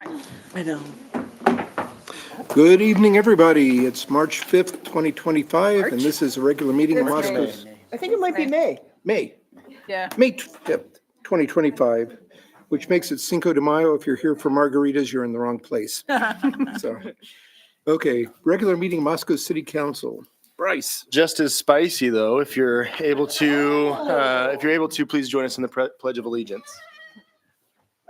I know. Good evening, everybody. It's March 5th, 2025, and this is a regular meeting of It's May. Moscow's I think it might be May. May, Yeah. May 5th, 2025, which makes it Cinco de Mayo. If you're here for margaritas, you're in the wrong place. So, okay, regular meeting, Moscow City Council. Bryce. Just as spicy though, if you're able to, please join us in the Pledge of Allegiance.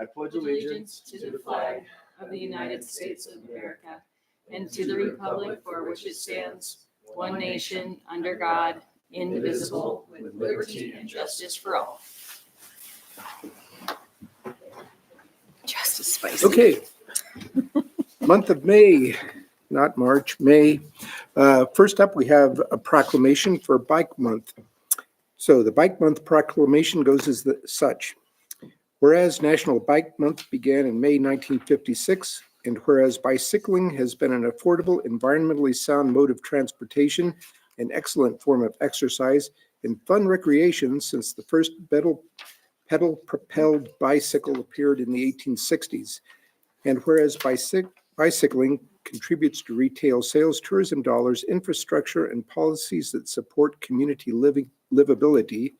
I pledge allegiance to the flag of the United States of America and to the republic for which it stands, one nation, under God, indivisible, with liberty and justice for all. Just as spicy. Okay. Month of May, not March, May. First up, we have a proclamation for Bike Month. So the Bike Month proclamation goes as such. Whereas National Bike Month began in May 1956, and whereas bicycling has been an affordable, environmentally sound mode of transportation, an excellent form of exercise, and fun recreation since the first pedal-propelled bicycle appeared in the 1860s, and whereas bicycling contributes to retail sales, tourism dollars, infrastructure, and policies that support community livability,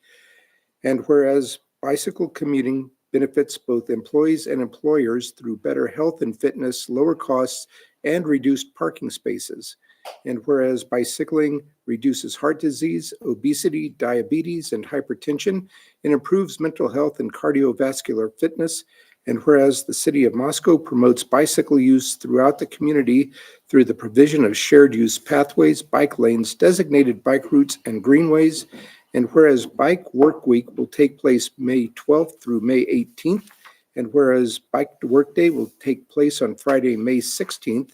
and whereas bicycle commuting benefits both employees and employers through better health and fitness, lower costs, and reduced parking spaces. And whereas bicycling reduces heart disease, obesity, diabetes, and hypertension, and improves mental health and cardiovascular fitness. And whereas the city of Moscow promotes bicycle use throughout the community through the provision of shared use pathways, bike lanes, designated bike routes, and greenways. And whereas Bike Work Week will take place May 12th through May 18th, and whereas Bike to Work Day will take place on Friday, May 16th,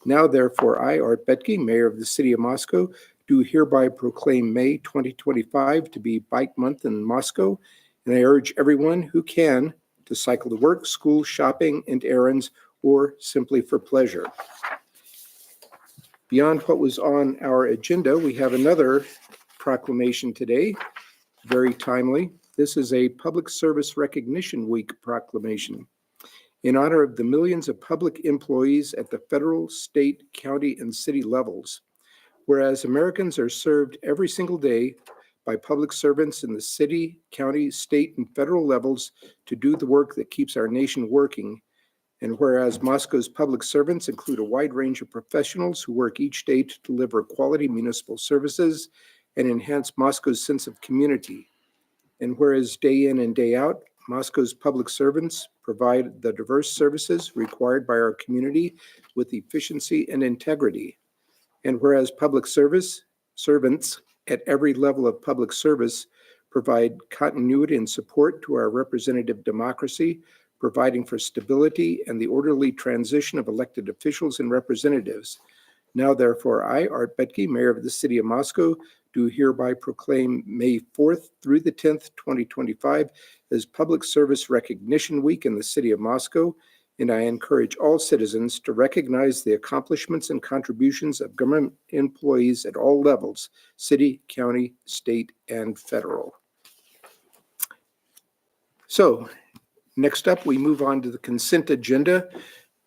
now therefore I, Art Betke, Mayor of the City of Moscow, do hereby proclaim May 2025 to be Bike Month in Moscow, and I urge everyone who can to cycle to work, school, shopping, and errands, or simply for pleasure. Beyond what was on our agenda, we have another proclamation today, very timely. This is a Public Service Recognition Week proclamation in honor of the millions of public employees at the federal, state, county, and city levels. Whereas Americans are served every single day by public servants in the city, county, state, and federal levels to do the work that keeps our nation working. And whereas Moscow's public servants include a wide range of professionals who work each day to deliver quality municipal services and enhance Moscow's sense of community. And whereas day in and day out, Moscow's public servants provide the diverse services required by our community with efficiency and integrity. And whereas public service servants at every level of public service provide continuity and support to our representative democracy, providing for stability and the orderly transition of elected officials and representatives. Now, therefore, I, Art Betke, Mayor of the City of Moscow, do hereby proclaim May 4th through the 10th, 2025 as Public Service Recognition Week in the City of Moscow, and I encourage all citizens to recognize the accomplishments and contributions of government employees at all levels, city, county, state, and federal. So, next up, we move on to the consent agenda,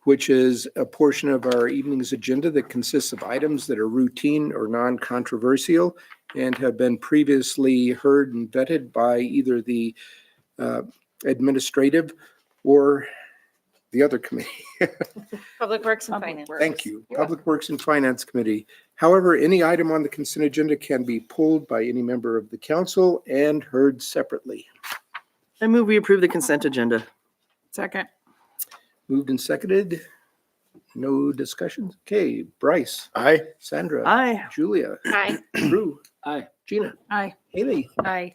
which is a portion of our evening's agenda that consists of items that are routine or non-controversial and have been previously heard and vetted by either the administrative or the other committee. Public Works and Finance. Thank you. Public Works and Finance Committee. However, any item on the consent agenda can be pulled by any member of the council and heard separately. I move we approve the consent agenda. Second. Moved and seconded. No discussions. Okay, Bryce. Aye. Sandra. Aye. Julia. Aye. Drew. Aye. Gina. Aye. Haley. Aye.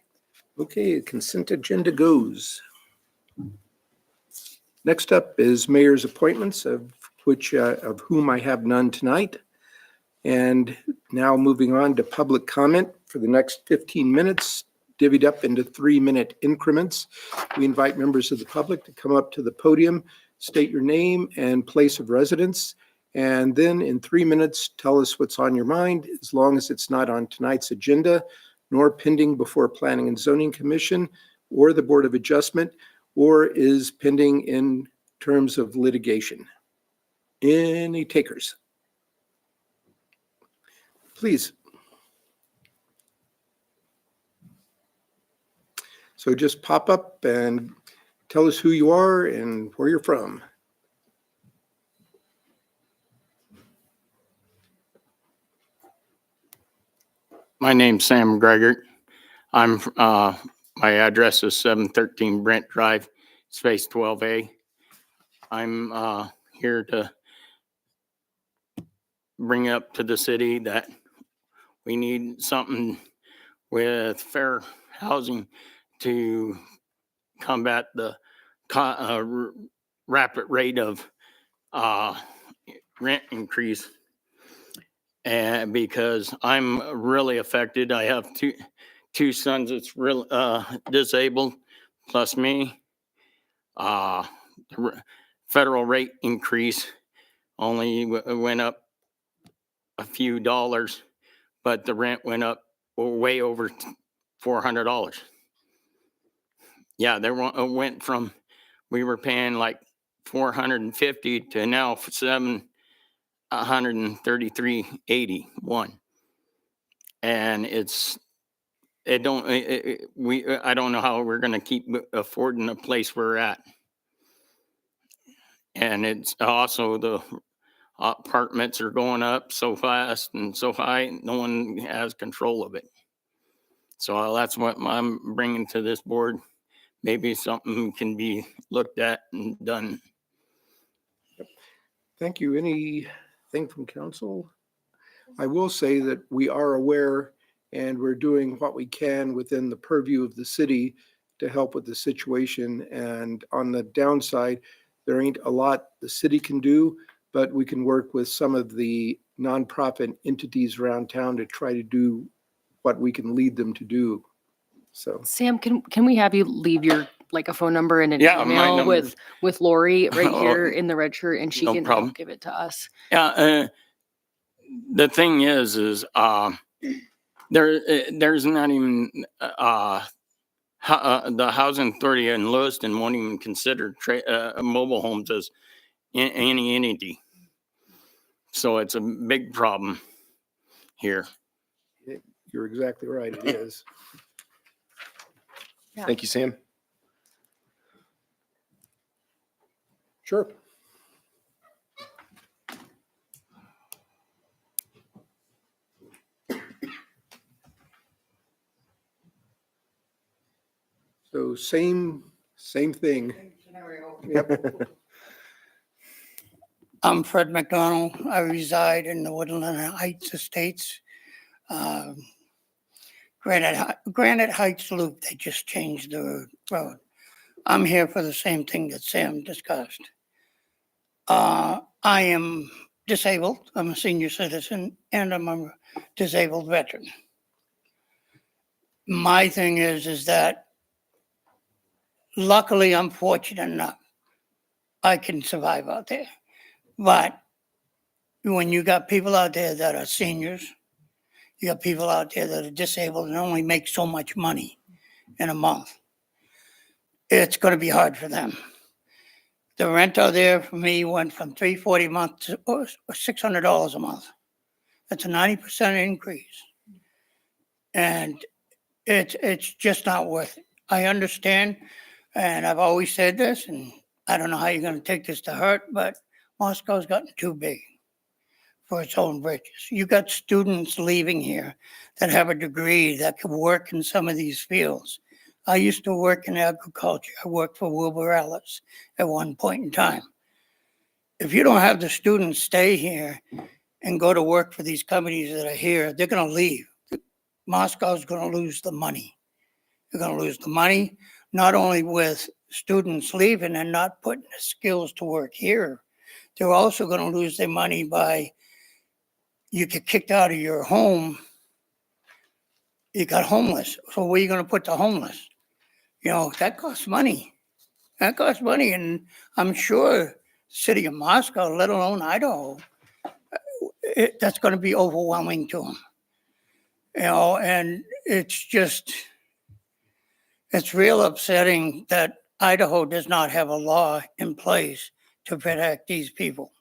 Okay, consent agenda goes. Next up is mayor's appointments, of whom I have none tonight. And now moving on to public comment for the next 15 minutes, divvied up into 3-minute increments. We invite members of the public to come up to the podium, state your name and place of residence, and then in 3 minutes, tell us what's on your mind, as long as it's not on tonight's agenda, nor pending before Planning and Zoning Commission or the Board of Adjustment, or is pending in terms of litigation. Any takers? Please. So just pop up and tell us who you are and where you're from. My name's Sam Gregor. My address is 713 Brent Drive, space 12A. I'm here to bring up to the city that we need something with fair housing to combat the rapid rate of rent increase. And because I'm really affected, I have two sons that's real disabled, plus me. The federal rate increase only went up a few dollars, but the rent went up way over $400. Yeah, there went from, we were paying like $450 to now $733.81, and I don't know how we're going to keep affording the place we're at. And it's also the apartments are going up so fast and so high, no one has control of it. So that's what I'm bringing to this board. Maybe something can be looked at and done. Thank you. Anything from council? I will say that we are aware and we're doing what we can within the purview of the city to help with the situation. And on the downside, there ain't a lot the city can do, but we can work with some of the nonprofit entities around town to try to do what we can lead them to do. So Sam, can we have you leave your, like, a phone number and an Yeah, my email number. with Lori right Oh, here in the red shirt, and she no can problem. help give it to us? Yeah, the thing is there's not even the housing authority in Lewiston won't even consider mobile homes as any entity. So it's a big problem here. you're exactly right. It is. Thank you, Sam. Sure. So same thing. Yep. I'm Fred McDonald. I reside in the Woodland Heights Estates. Granite Heights Loop, they just changed the road. I'm here for the same thing that Sam discussed. I am disabled. I'm a senior citizen and I'm a disabled veteran. My thing is that luckily I'm fortunate enough I can survive out there. But when you got people out there that are seniors, you got people out there that are disabled and only make so much money in a month, it's going to be hard for them. The rent out there for me went from $340 a month to $600 a month. That's a 90% increase. And it's just not worth it. I understand, and I've always said this, and I don't know how you're going to take this to heart, but Moscow's gotten too big for its own britches. You got students leaving here that have a degree that could work in some of these fields. I used to work in agriculture. I worked for Wilbur Ellis at one point in time. If you don't have the students stay here and go to work for these companies that are here, they're going to leave. Moscow's going to lose the money. They're going to lose the money, not only with students leaving and not putting the skills to work here, they're also going to lose their money by you get kicked out of your home. You got homeless. So where are you going to put the homeless? You know, that costs money. That costs money. And I'm sure the city of Moscow, let alone Idaho, that's going to be overwhelming to them. You know, and it's real upsetting that Idaho does not have a law in place to protect these people.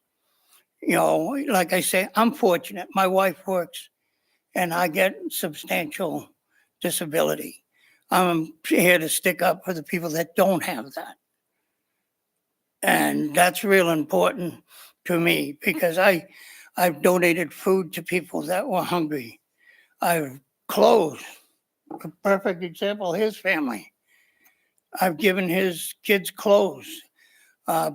You know, like I say, I'm fortunate. My wife works and I get substantial disability. I'm here to stick up for the people that don't have that. And that's real important to me because I've donated food to people that were hungry. I've clothes, a perfect example, his family. I've given his kids clothes.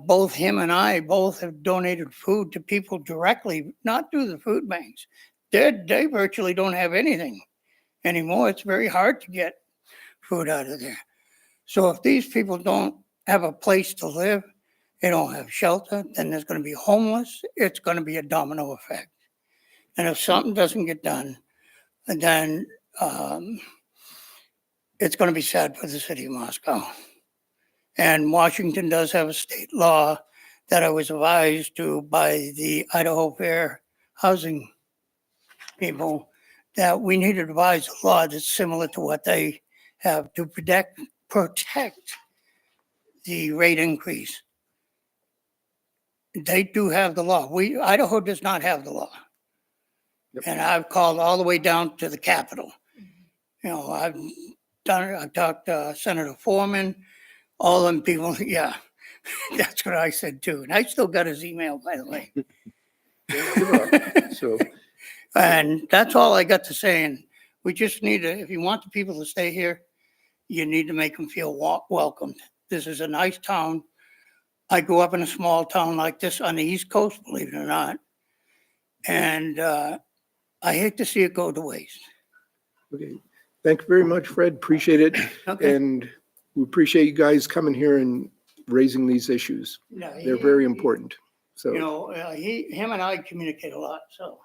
Both him and I both have donated food to people directly, not through the food banks. They virtually don't have anything anymore. It's very hard to get food out of there. So if these people don't have a place to live, they don't have shelter, then there's going to be homeless. It's going to be a domino effect. And if something doesn't get done, then it's going to be sad for the city of Moscow. And Washington does have a state law that I was advised to by the Idaho Fair housing people that we need to devise a law that's similar to what they have to protect the rate increase. They do have the law. Idaho does not have the law. Yep. And I've called all the way down to the Capitol. You know, I've talked to Senator Foreman, all them people. Yeah, that's what I said too. And I still got his email, by the way. So, And that's all I got to say. And we just need to, if you want the people to stay here, you need to make them feel welcomed. This is a nice town. I grew up in a small town like this on the East Coast, believe it or not. And I hate to see it go to waste. okay. Thank you very much, Fred. Appreciate it. Okay. And we appreciate you guys coming here and raising these issues. Yeah, They're very important. You So, know, him and I communicate a lot, so.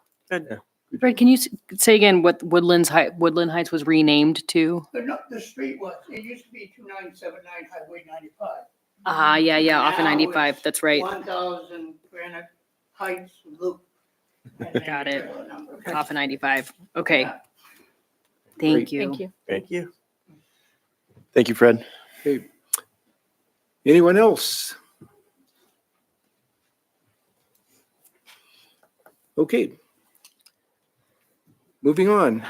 Fred, can you say again what Woodland Heights was renamed to? But no, the street was, it used to be 2979 Highway 95. Ah, yeah, off of Now 95. it's That's right. 1000 Granite Heights Loop. And then Got it. the number. Off of 95. Okay. Yeah. Thank Great. you. Thank you. Thank you. Thank you, Fred. okay. Anyone else? Okay. Moving on.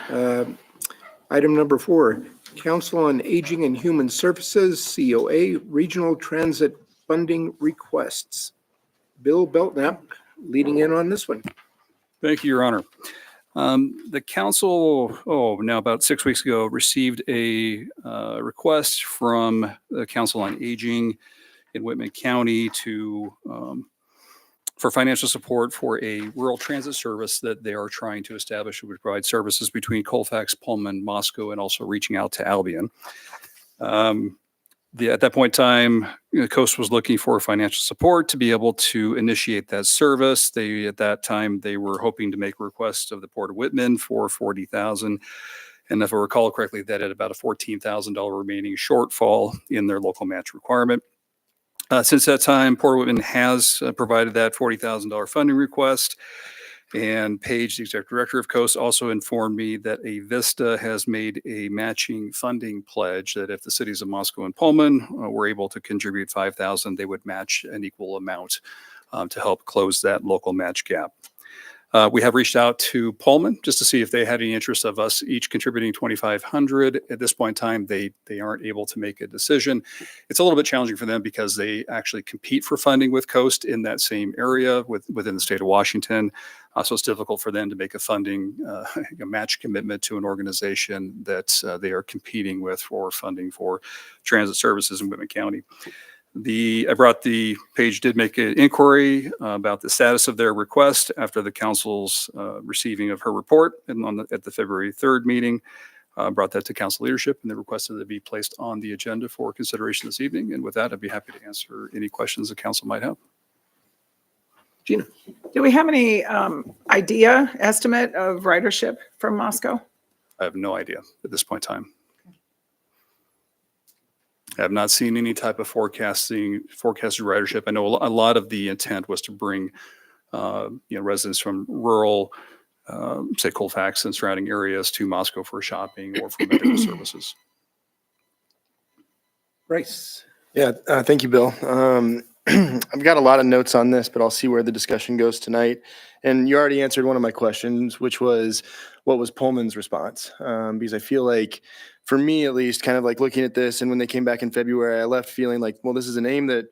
Item number 4, Council on Aging and Human Services, COA, Regional Transit Funding Requests. Bill Belknap leading in on this one. Thank you, Your Honor. The council, now about 6 weeks ago, received a request from the Council on Aging in Whitman County for financial support for a rural transit service that they are trying to establish. It would provide services between Colfax, Pullman, Moscow, and also reaching out to Albion. At that point in time, Coast was looking for financial support to be able to initiate that service. At that time, they were hoping to make a request of the Port of Whitman for $40,000. And if I recall correctly, that had about a $14,000 remaining shortfall in their local match requirement. Since that time, Port of Whitman has provided that $40,000 funding request. And Paige, the executive director of Coast, also informed me that a Vista has made a matching funding pledge that if the cities of Moscow and Pullman were able to contribute $5,000, they would match an equal amount to help close that local match gap. We have reached out to Pullman just to see if they had any interest of us each contributing $2,500. At this point in time, they aren't able to make a decision. It's a little bit challenging for them because they actually compete for funding with Coast in that same area within the state of Washington. So it's difficult for them to make a funding a match commitment to an organization that they are competing with for funding for transit services in Whitman County. Paige did make an inquiry about the status of their request after the council's receiving of her report and at the February 3rd meeting. Brought that to council leadership and they requested that it be placed on the agenda for consideration this evening. And with that, I'd be happy to answer any questions the council might have. Gina? Do we have any estimate of ridership from Moscow? I have no idea at this point in time. I have not seen any type of forecasted ridership. I know a lot of the intent was to bring residents from rural, say Colfax and surrounding areas to Moscow for shopping or for medical services. Bryce? Yeah, thank you, Bill. I've got a lot of notes on this, but I'll see where the discussion goes tonight. And you already answered one of my questions, which was what was Pullman's response? Because I feel like, for me at least, kind of like looking at this, and when they came back in February, I left feeling like, well, this is a name that,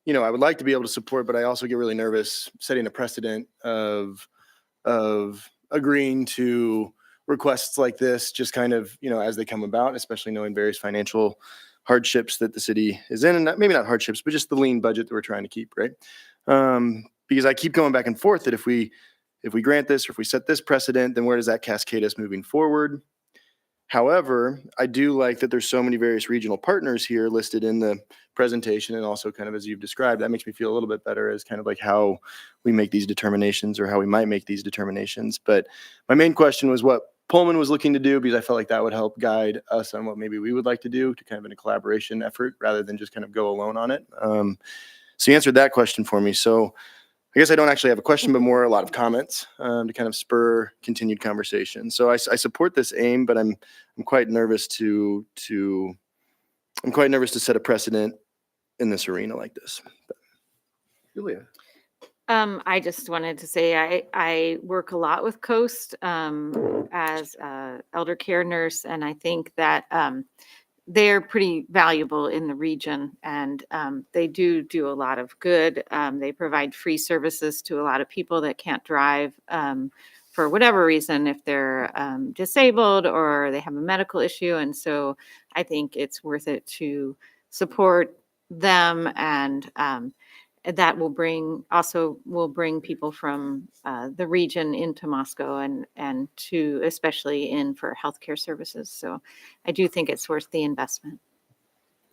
I would like to be able to support, but I also get really nervous setting a precedent of agreeing to requests like this, just kind of, as they come about, especially knowing various financial hardships that the city is in, and maybe not hardships, but just the lean budget that we're trying to keep, right? Because I keep going back and forth that if we grant this, or if we set this precedent, then where does that cascade us moving forward? However, I do like that there's so many various regional partners here listed in the presentation, and also kind of as you've described, that makes me feel a little bit better as kind of like how we make these determinations, or how we might make these determinations. But my main question was what Pullman was looking to do, because I felt like that would help guide us on what maybe we would like to do to kind of in a collaboration effort rather than just kind of go alone on it. So you answered that question for me. So I guess I don't actually have a question, but more a lot of comments to kind of spur continued conversation. So I support this aim, but I'm quite nervous to set a precedent in this arena like this. Julia. I just wanted to say I work a lot with Coast as a elder care nurse, and I think that they're pretty valuable in the region, and they do a lot of good. They provide free services to a lot of people that can't drive for whatever reason, if they're disabled or they have a medical issue. And so I think it's worth it to support them, and that will bring people from the region into Moscow and to especially in for healthcare services. So I do think it's worth the investment.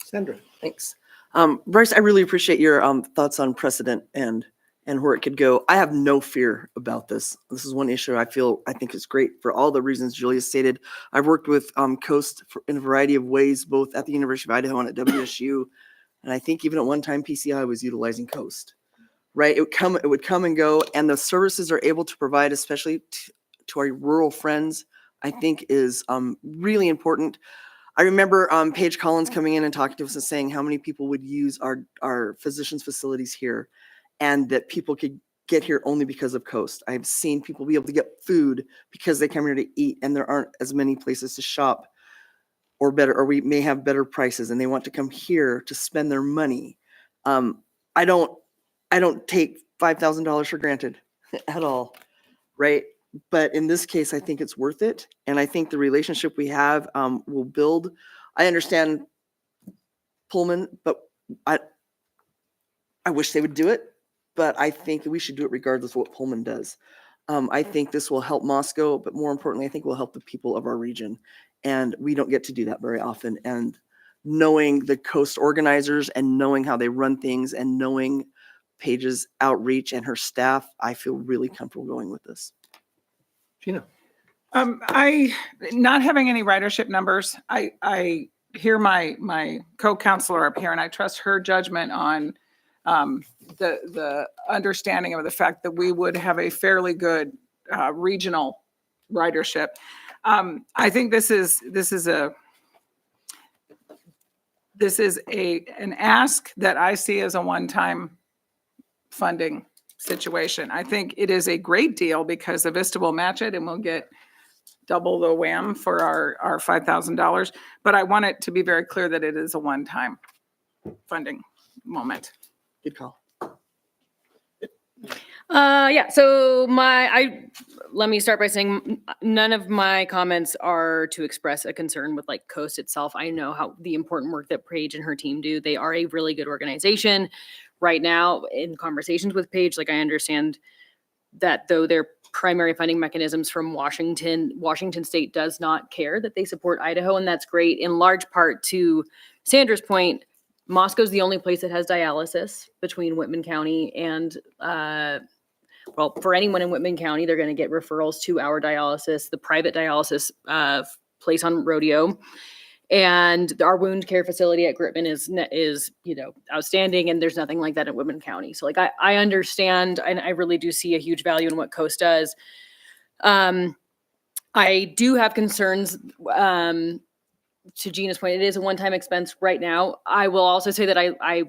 Sandra. Thanks. Bryce, I really appreciate your thoughts on precedent and where it could go. I have no fear about this. This is one issue I think is great for all the reasons Julia stated. I've worked with Coast in a variety of ways, both at the University of Idaho and at WSU. And I think even at one time, PCI was utilizing Coast, right? It would come and go, and the services are able to provide, especially to our rural friends, I think is really important. I remember Paige Collins coming in and talking to us and saying how many people would use our physicians' facilities here, and that people could get here only because of Coast. I've seen people be able to get food because they come here to eat, and there aren't as many places to shop. Or we may have better prices, and they want to come here to spend their money. I don't take $5,000 for granted at all, right? But in this case, I think it's worth it, and I think the relationship we have will build. I understand Pullman, but I wish they would do it, but I think that we should do it regardless of what Pullman does. I think this will help Moscow, but more importantly, I think will help the people of our region. And we don't get to do that very often. And knowing the Coast organizers and knowing how they run things and knowing Paige's outreach and her staff, I feel really comfortable going with this. Gina. I, not having any ridership numbers, I hear my co-counselor up here, and I trust her judgment on the understanding of the fact that we would have a fairly good regional ridership. I think this is an ask that I see as a one-time funding situation. I think it is a great deal because the Vista will match it and we'll get double the wham for our $5,000. But I want it to be very clear that it is a one-time funding moment. Good call. Yeah. So let me start by saying none of my comments are to express a concern with like Coast itself. I know how the important work that Paige and her team do. They are a really good organization. Right now, in conversations with Paige, like I understand that though their primary funding mechanisms from Washington State does not care that they support Idaho, and that's great. In large part to Sandra's point, Moscow's the only place that has dialysis between Whitman County and well, for anyone in Whitman County, they're going to get referrals to our dialysis, the private dialysis place on Rodeo. And our wound care facility at Gritman is outstanding, and there's nothing like that in Whitman County. So like I understand, and I really do see a huge value in what Coast does. I do have concerns to Gina's point, it is a one-time expense right now. I will also say that I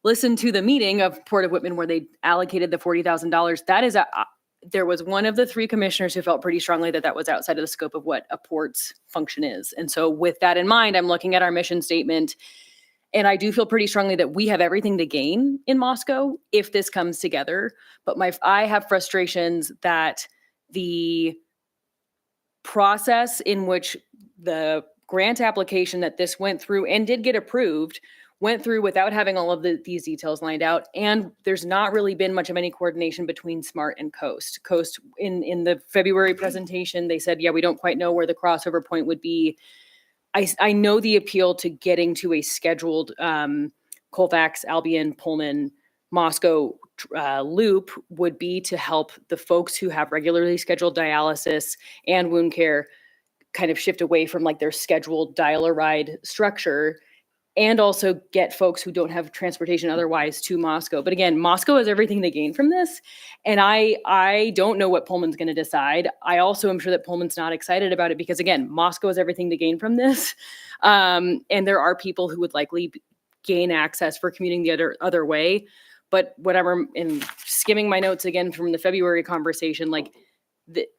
listened to the meeting of Port of Whitman where they allocated the $40,000. That is there was one of the three commissioners who felt pretty strongly that that was outside of the scope of what a port's function is. And so with that in mind, I'm looking at our mission statement, and I do feel pretty strongly that we have everything to gain in Moscow if this comes together. But I have frustrations that the process in which the grant application that this went through and did get approved went through without having all of these details lined out. And there's not really been much of any coordination between SMART and Coast. Coast in the February presentation, they said, yeah, we don't quite know where the crossover point would be. I know the appeal to getting to a scheduled Colfax, Albion, Pullman, Moscow loop would be to help the folks who have regularly scheduled dialysis and wound care kind of shift away from like their scheduled dial-a-ride structure, and also get folks who don't have transportation otherwise to Moscow. But again, Moscow has everything to gain from this. And I don't know what Pullman's going to decide. I also am sure that Pullman's not excited about it because, again, Moscow has everything to gain from this. And there are people who would likely gain access for commuting the other way. But whatever, in skimming my notes again from the February conversation, like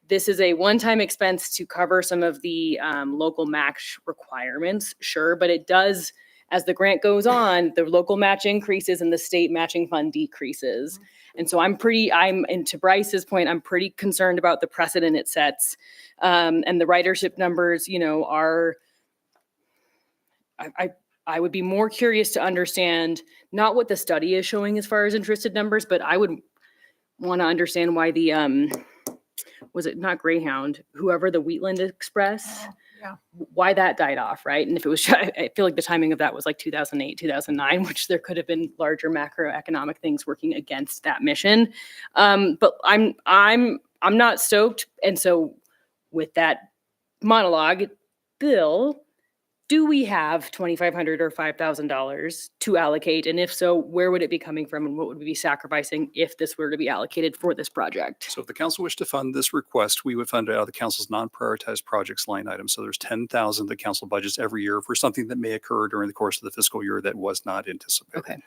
this is a one-time expense to cover some of the local match requirements, sure, but it does, as the grant goes on, the local match increases and the state matching fund decreases. And so and to Bryce's point, I'm pretty concerned about the precedent it sets. And the ridership numbers, are, I would be more curious to understand not what the study is showing as far as interested numbers, but I would want to understand why the, was it not Greyhound, whoever the Wheatland Express, why that died off, right? And if it was, I feel like the timing of that was like 2008, 2009, which there could have been larger macroeconomic things working against that mission. But I'm not stoked. And so with that monologue, Bill, do we have $2,500 or $5,000 to allocate? And if so, where would it be coming from and what would we be sacrificing if this were to be allocated for this project? So if the council wished to fund this request, we would fund it out of the council's non-prioritized projects line item. So there's $10,000 the council budgets every year for something that may occur during the course of the fiscal year that was not anticipated. Okay.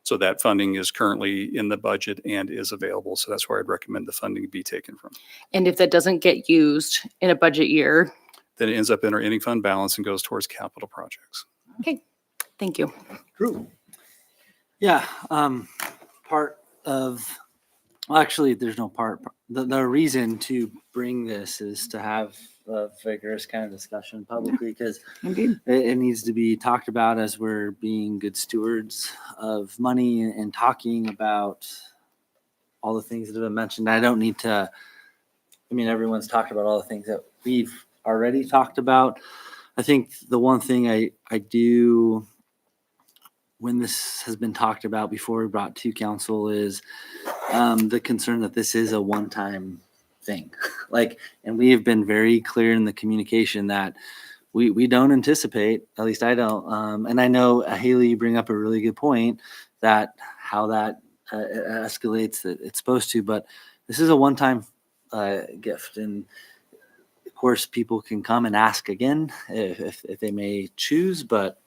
So that funding is currently in the budget and is available. So that's where I'd recommend the funding be taken from. And if that doesn't get used in a budget year, Then it ends up in our ending fund balance and goes towards capital projects. okay, thank you. Drew? Yeah, part of, well, actually, there's no part. The reason to bring this is to have a vigorous kind of discussion publicly because it needs to be talked about as we're being good stewards of money and talking about all the things that have been mentioned. I don't need to, everyone's talked about all the things that we've already talked about. I think the one thing I do, when this has been talked about before we brought to council, is the concern that this is a one-time thing. And we have been very clear in the communication that we don't anticipate, at least I don't. And I know, Haley, you bring up a really good point that how that escalates, that it's supposed to, but this is a one-time gift. And of course, people can come and ask again if they may choose, but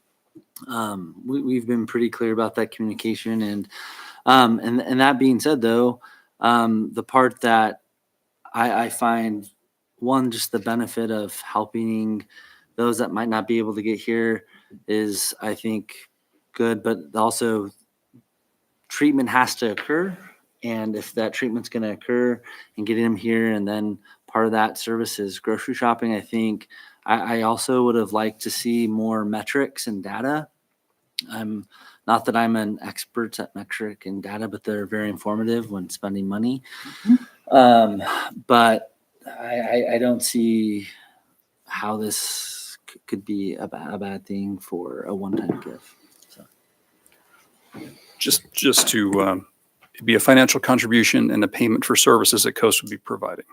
we've been pretty clear about that communication. And that being said, though, the part that I find, one, just the benefit of helping those that might not be able to get here is, I think, good, but also treatment has to occur. And if that treatment's going to occur and getting them here, and then part of that service is grocery shopping, I think I also would have liked to see more metrics and data. Not that I'm an expert at metric and data, but they're very informative when spending money. But I don't see how this could be a bad thing for a one-time gift. So. Just to be a financial contribution and a payment for services that Coast would be providing.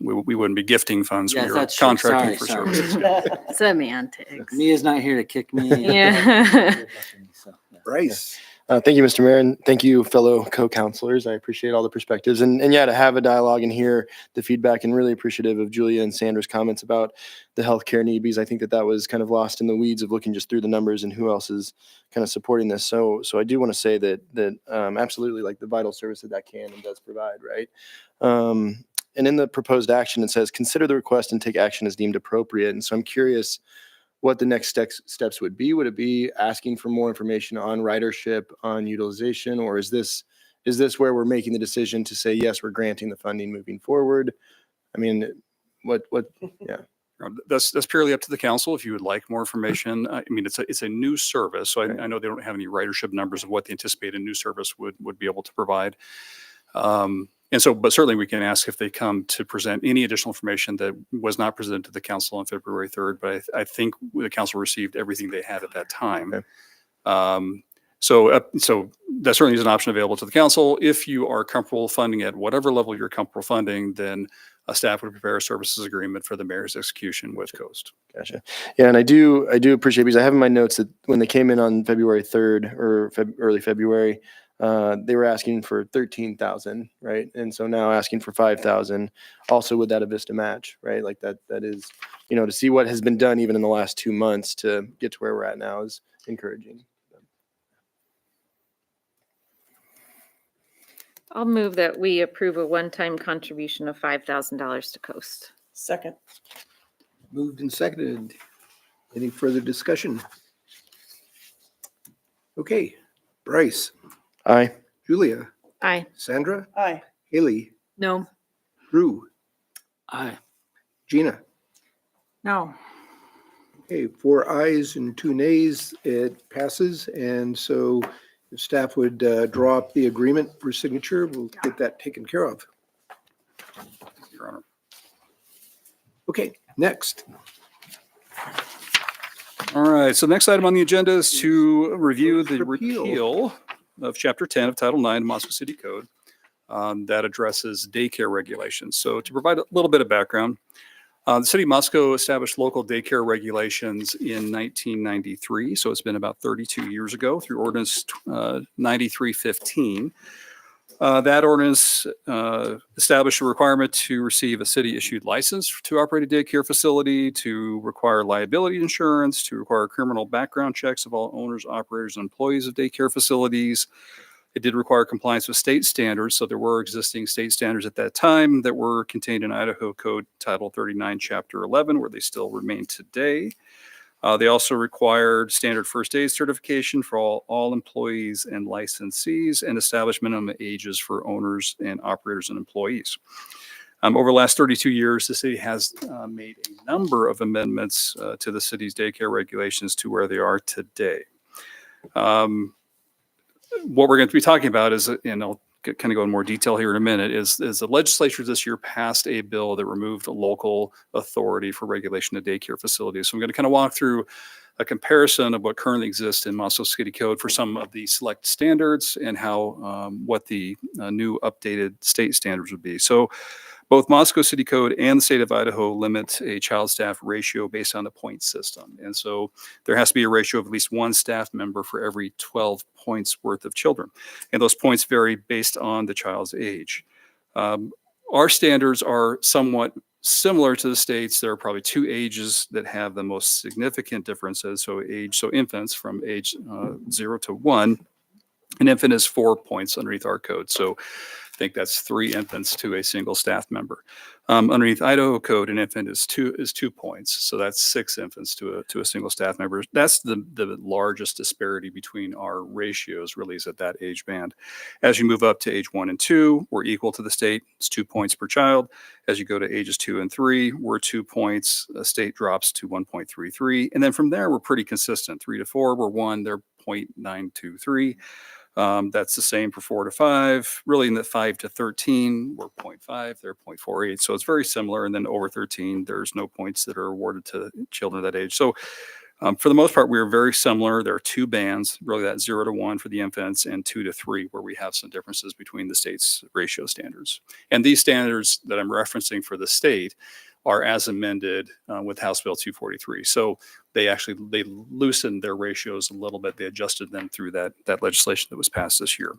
We wouldn't be gifting funds. Yes, We are that's true. contracting for Sorry. services. Semantics. Mia's not here to kick me. Yeah. Bryce? Thank you, Mr. Mayor, and thank you, fellow co-counselors. I appreciate all the perspectives and yeah, to have a dialogue and hear the feedback, and really appreciative of Julia and Sandra's comments about the healthcare need, because I think that that was kind of lost in the weeds of looking just through the numbers and who else is kind of supporting this. So I do want to say that absolutely, like, the vital service that can and does provide, right? And in the proposed action, it says, consider the request and take action as deemed appropriate. And so I'm curious what the next steps would be. Would it be asking for more information on ridership, on utilization, or is this where we're making the decision to say, yes, we're granting the funding moving forward? I mean, yeah. That's purely up to the council. If you would like more information, I mean, it's a new service, so I know they don't have any ridership numbers of what the anticipated new service would be able to provide. And so, but certainly we can ask if they come to present any additional information that was not presented to the council on February 3rd, but I think the council received everything they had at that time. Okay. So that certainly is an option available to the council. If you are comfortable funding at whatever level you're comfortable funding, then a staff would prepare a services agreement for the mayor's execution with Coast. Gotcha. Yeah, and I do appreciate, because I have in my notes that when they came in on February 3rd or early February, they were asking for 13,000, right? And so now asking for 5,000, also with that Avista match, right? Like that is, to see what has been done even in the last 2 months to get to where we're at now is encouraging. I'll move that we approve a one-time contribution of $5,000 to Coast. Second. Moved and seconded. Any further discussion? Okay, Bryce, Aye. Julia, Aye. Sandra, Aye. Haley, No. Drew, Aye. Gina. No. Okay, 4 ayes and 2 nays, it passes. And so if staff would draw up the agreement for signature, we'll get that taken care of. Your Honor. Okay, next. All right, so the next item on the agenda is to review the Repeal. repeal of Chapter 10 of Title 9 of Moscow City Code that addresses daycare regulations. So to provide a little bit of background, the city of Moscow established local daycare regulations in 1993, so it's been about 32 years ago, through Ordinance 9315. That ordinance established a requirement to receive a city-issued license to operate a daycare facility, to require liability insurance, to require criminal background checks of all owners, operators, and employees of daycare facilities. It did require compliance with state standards, so there were existing state standards at that time that were contained in Idaho Code Title 39, Chapter 11, where they still remain today. They also required standard first aid certification for all employees and licensees, and established minimum ages for owners and operators and employees. Over the last 32 years, the city has made a number of amendments to the city's daycare regulations to where they are today. What we're going to be talking about is, and I'll kind of go in more detail here in a minute, is the legislature this year passed a bill that removed a local authority for regulation of daycare facilities. So I'm going to kind of walk through a comparison of what currently exists in Moscow City Code for some of the select standards and how what the new updated state standards would be. So both Moscow City Code and the state of Idaho limit a child staff ratio based on the point system. And so there has to be a ratio of at least 1 staff member for every 12 points worth of children. And those points vary based on the child's age. Our standards are somewhat similar to the states. There are probably 2 ages that have the most significant differences. So infants from age 0 to 1, an infant is 4 points underneath our code. So I think that's 3 infants to a single staff member. Underneath Idaho Code, an infant is 2 points. So that's 6 infants to a single staff member. That's the largest disparity between our ratios, really, is at that age band. As you move up to age 1 and 2, we're equal to the state. It's 2 points per child. As you go to ages 2 and 3, we're 2 points. The state drops to 1.33. And then from there, we're pretty consistent. 3 to 4, we're 1, they're 0.923. That's the same for 4 to 5. Really, in the 5 to 13, we're 0.5, they're 0.48. So it's very similar. And then over 13, there's no points that are awarded to children of that age. So for the most part, we are very similar. There are 2 bands, really that 0 to 1 for the infants and 2 to 3, where we have some differences between the state's ratio standards. And these standards that I'm referencing for the state are as amended with House Bill 243. So they loosened their ratios a little bit. They adjusted them through that legislation that was passed this year.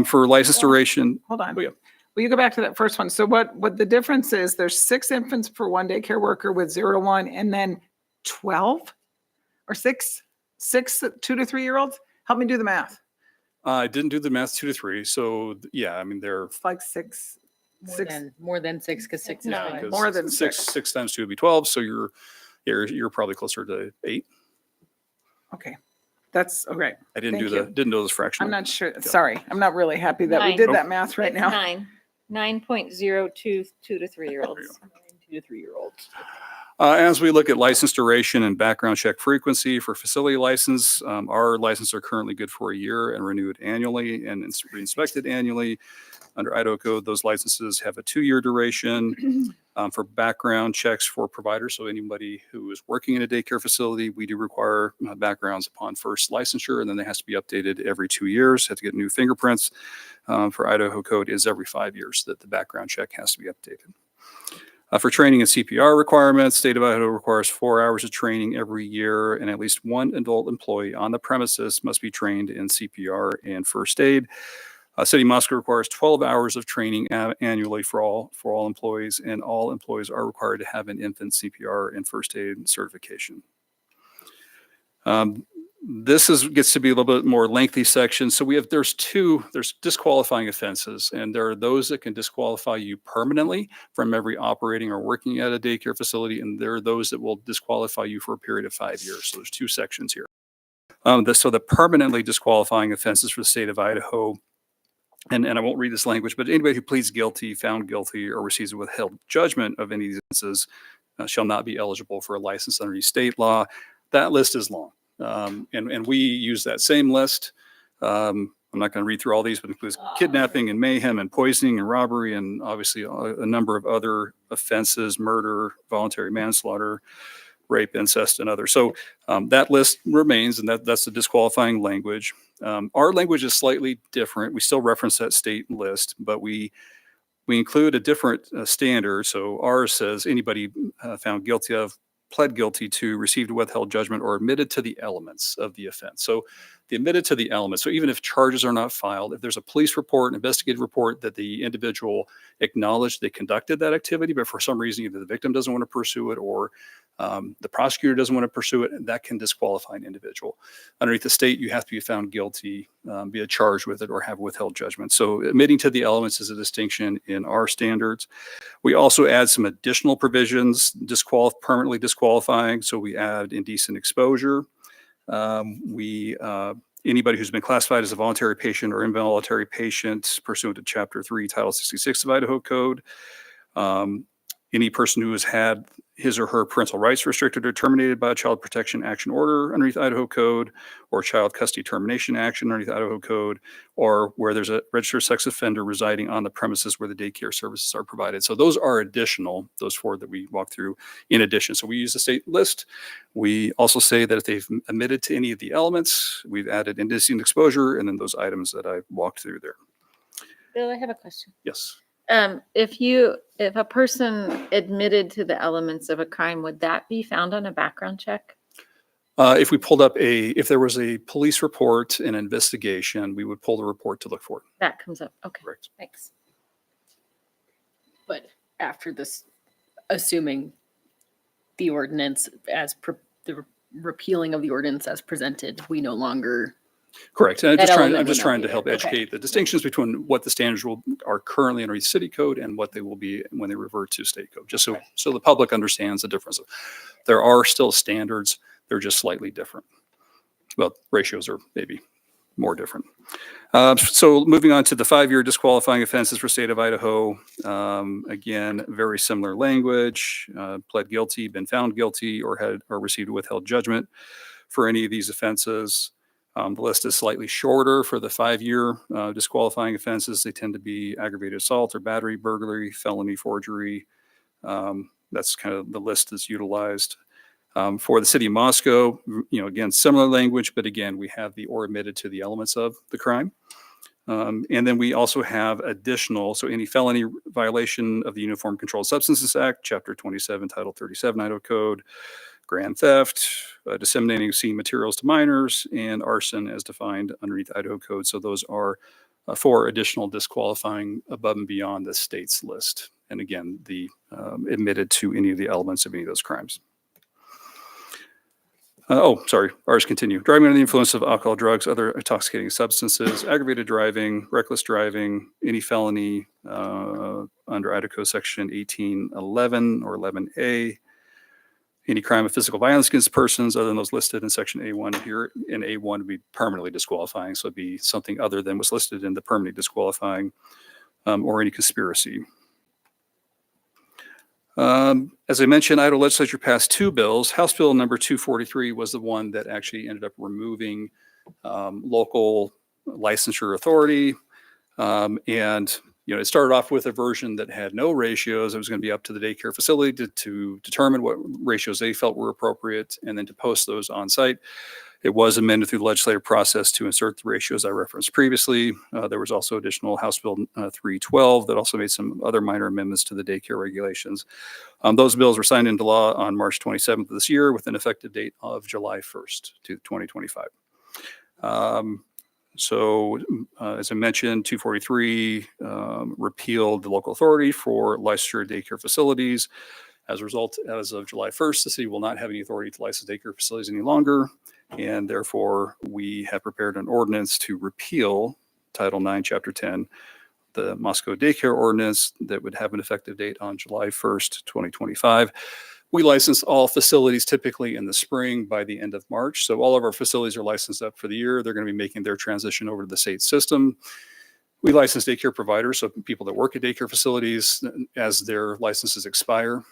For license duration, Hold on. Oh, yeah. Will you go back to that first one? So what the difference is, there's 6 infants per one daycare worker with 0 to 1, and then 12 or six 2 to 3 year olds? Help me do the math. I didn't do the math 2 to 3. So yeah, I mean, they're It's like six. More than 6, because 6 is Nine. fine. 'cause More than six. six. 6 times 2 would be 12. So you're probably closer to 8. Okay. That's okay. I didn't Thank do you. didn't know this fraction. I'm not sure. Sorry. I'm not really happy that we Nine. did that math right It's now. 9.02 2 to 3 year olds. 2 to 3 year olds. As we look at license duration and background check frequency for facility license, our licenses are currently good for a year and renewed annually and re-inspected annually. Under Idaho code, those licenses have a 2-year duration. For background checks for providers, so anybody who is working in a daycare facility, we do require backgrounds upon first licensure, and then they has to be updated every 2 years, have to get new fingerprints. For Idaho code is every 5 years that the background check has to be updated. For training and CPR requirements, state of Idaho requires 4 hours of training every year, and at least one adult employee on the premises must be trained in CPR and first aid. City of Moscow requires 12 hours of training annually for all employees, and all employees are required to have an infant CPR and first aid certification. This gets to be a little bit more lengthy section. So there's disqualifying offenses, and there are those that can disqualify you permanently from every operating or working at a daycare facility, and there are those that will disqualify you for a period of 5 years. So there's 2 sections here. So the permanently disqualifying offenses for the state of Idaho, and I won't read this language, but anybody who pleads guilty, found guilty, or receives a withheld judgment of any of these offenses shall not be eligible for a license under any state law. That list is long. And we use that same list. I'm not going to read through all these, but it includes kidnapping and mayhem and poisoning and robbery, and obviously a number of other offenses, murder, voluntary manslaughter, rape, incest, and others. So that list remains, and that's the disqualifying language. Our language is slightly different. We still reference that state list, but we include a different standard. So ours says anybody found guilty of, pled guilty to, received a withheld judgment, or admitted to the elements of the offense. So the admitted to the elements. So even if charges are not filed, if there's a police report, an investigative report that the individual acknowledged they conducted that activity, but for some reason either the victim doesn't want to pursue it or the prosecutor doesn't want to pursue it, that can disqualify an individual. Underneath the state, you have to be found guilty, be charged with it, or have withheld judgment. So admitting to the elements is a distinction in our standards. We also add some additional provisions, permanently disqualifying. So we add indecent exposure. Anybody who's been classified as a voluntary patient or involuntary patient pursuant to Chapter 3, Title 66 of Idaho Code. Any person who has had his or her parental rights restricted or terminated by a child protection action order underneath Idaho Code, or child custody termination action underneath Idaho Code, or where there's a registered sex offender residing on the premises where the daycare services are provided. So those are additional, those 4 that we walk through in addition. So we use the state list. We also say that if they've admitted to any of the elements, we've added indecent exposure, and then those items that I walked through there. Bill, I have a question. Yes. If a person admitted to the elements of a crime, would that be found on a background check? If we pulled up if there was a police report, an investigation, we would pull the report to look for it. That comes up. Okay, Correct. thanks. But after this, assuming the ordinance the repealing of the ordinance as presented, we no longer. Correct. And That I'm element just would not trying be to help there. Okay. educate the distinctions between what the standards are currently under the city code and what they will be when they revert to state code, just so the public understands the difference. There are still standards. They're just slightly different. Well, ratios are maybe more different. So moving on to the 5-year disqualifying offenses for state of Idaho. Again, very similar language, pled guilty, been found guilty, or received a withheld judgment for any of these offenses. The list is slightly shorter for the 5-year disqualifying offenses. They tend to be aggravated assault or battery, burglary, felony, forgery. That's kind of the list that's utilized. For the city of Moscow, again, similar language, but again, we have the or admitted to the elements of the crime. And then we also have additional, so any felony violation of the Uniform Controlled Substances Act, Chapter 27, Title 37 Idaho Code, grand theft, disseminating obscene materials to minors, and arson as defined underneath Idaho code. So those are 4 additional disqualifying above and beyond the state's list. And again, the admitted to any of the elements of any of those crimes. Ours continue. Driving under the influence of alcohol, drugs, other intoxicating substances, aggravated driving, reckless driving, any felony under Idaho Code Section 1811 or 11A, any crime of physical violence against persons other than those listed in Section A1 here. In A1 would be permanently disqualifying, so it'd be something other than what's listed in the permanently disqualifying, or any conspiracy. As I mentioned, Idaho legislature passed 2 bills. House Bill number 243 was the one that actually ended up removing local licensure authority. And, it started off with a version that had no ratios. It was going to be up to the daycare facility to determine what ratios they felt were appropriate and then to post those on site. It was amended through the legislative process to insert the ratios I referenced previously. There was also additional House Bill 312 that also made some other minor amendments to the daycare regulations. Those bills were signed into law on March 27th of this year with an effective date of July 1st to 2025. As I mentioned, 243 repealed the local authority for licensure daycare facilities. As a result, as of July 1st, the city will not have any authority to license daycare facilities any longer. And therefore, we have prepared an ordinance to repeal Title IX, Chapter 10, the Moscow Daycare Ordinance that would have an effective date on July 1st, 2025. We license all facilities typically in the spring by the end of March. So all of our facilities are licensed up for the year. They're going to be making their transition over to the state system. We license daycare providers, so people that work at daycare facilities as their licenses expire.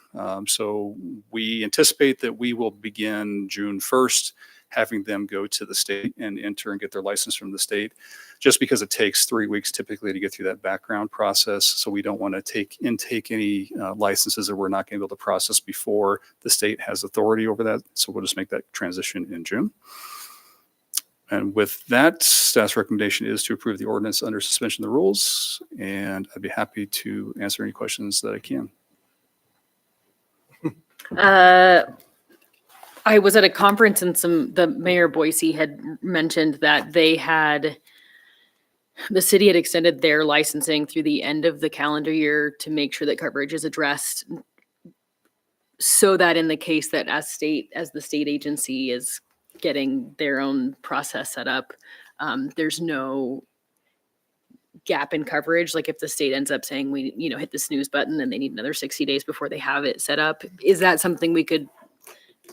So we anticipate that we will begin June 1st, having them go to the state and enter and get their license from the state, just because it takes 3 weeks typically to get through that background process. So we don't want to take any licenses that we're not going to be able to process before the state has authority over that. So we'll just make that transition in June. And with that, staff's recommendation is to approve the ordinance under suspension of the rules. And I'd be happy to answer any questions that I can. I was at a conference and the Mayor Boise had mentioned that the city had extended their licensing through the end of the calendar year to make sure that coverage is addressed, so that in the case that as the state agency is getting their own process set up, there's no gap in coverage. Like if the state ends up saying we, hit the snooze button and they need another 60 days before they have it set up, is that something we could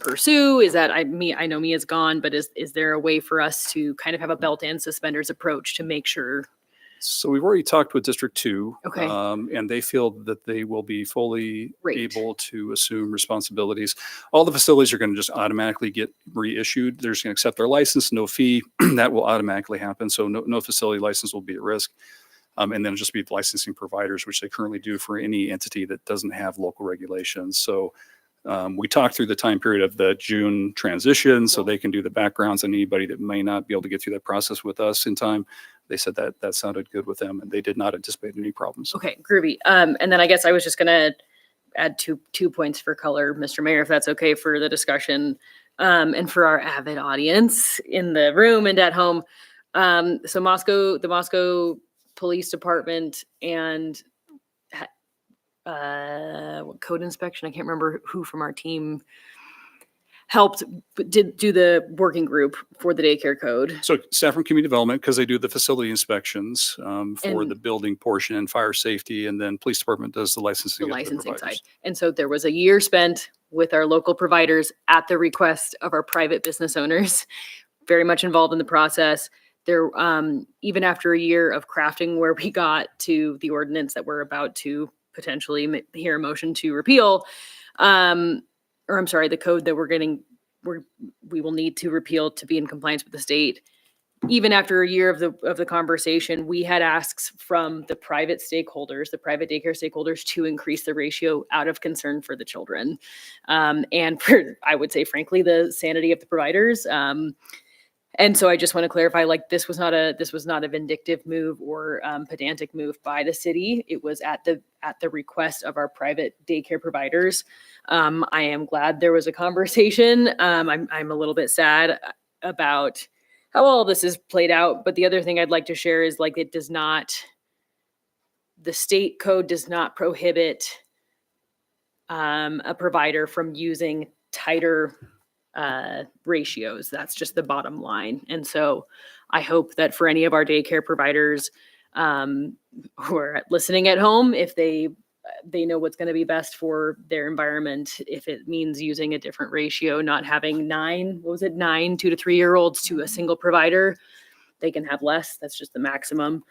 pursue? Is that, I know Mia's gone, but is there a way for us to kind of have a belt and suspenders approach to make sure? So we've already talked with District 2. Okay. And they feel that they will be fully Great. able to assume responsibilities. All the facilities are going to just automatically get reissued. They're just going to accept their license, no fee. That will automatically happen. So no facility license will be at risk. And then it'll just be licensing providers, which they currently do for any entity that doesn't have local regulations. So we talked through the time period of the June transition, so they can do the backgrounds on anybody that may not be able to get through that process with us in time. They said that sounded good with them, and they did not anticipate any problems. Okay, groovy. And then I guess I was just going to add two points for color, Mr. Mayor, if that's okay for the discussion, and for our avid audience in the room and at home. So the Moscow Police Department and code inspection, I can't remember who from our team helped, but did do the working group for the daycare code. So staff from community development, because they do the facility inspections for the building portion and fire safety, and then police department does the licensing. The of licensing side. providers. And so there was a year spent with our local providers at the request of our private business owners, very much involved in the process. There, even after a year of crafting where we got to the ordinance that we're about to potentially hear a motion to repeal, or I'm sorry, the code that we will need to repeal to be in compliance with the state. Even after a year of the conversation, we had asks from the private stakeholders, the private daycare stakeholders, to increase the ratio out of concern for the children. And for, I would say, frankly, the sanity of the providers. And so I just want to clarify, like, this was not a vindictive move or pedantic move by the city. It was at the request of our private daycare providers. I am glad there was a conversation. I'm a little bit sad about how all this is played out. But the other thing I'd like to share is, like, the state code does not prohibit a provider from using tighter ratios. That's just the bottom line. And so I hope that for any of our daycare providers who are listening at home, if they know what's going to be best for their environment, if it means using a different ratio, not having 2 to 3 year olds to a single provider, they can have less. That's just the maximum.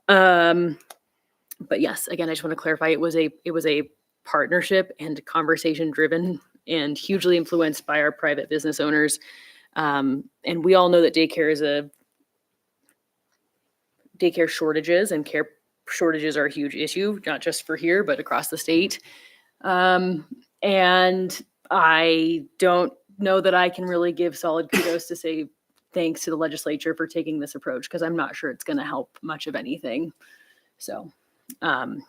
But yes, again, I just want to clarify, it was a partnership and conversation driven and hugely influenced by our private business owners. And we all know that daycare shortages and care shortages are a huge issue, not just for here, but across the state. And I don't know that I can really give solid kudos to say thanks to the legislature for taking this approach, because I'm not sure it's going to help much of anything. So, but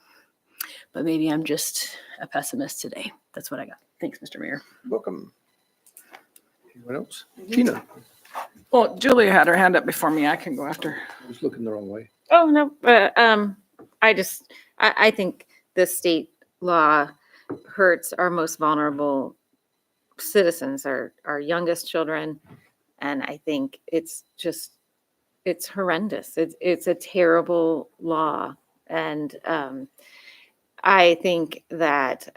maybe I'm just a pessimist today. That's what I got. Thanks, Mr. Mayor. Welcome. Anyone else? Gina, Well, Julia had her hand up before me. I can go after. I was looking the wrong way. Oh, no, I think the state law hurts our most vulnerable citizens, our youngest children. And I think it's horrendous. It's a terrible law. And I think that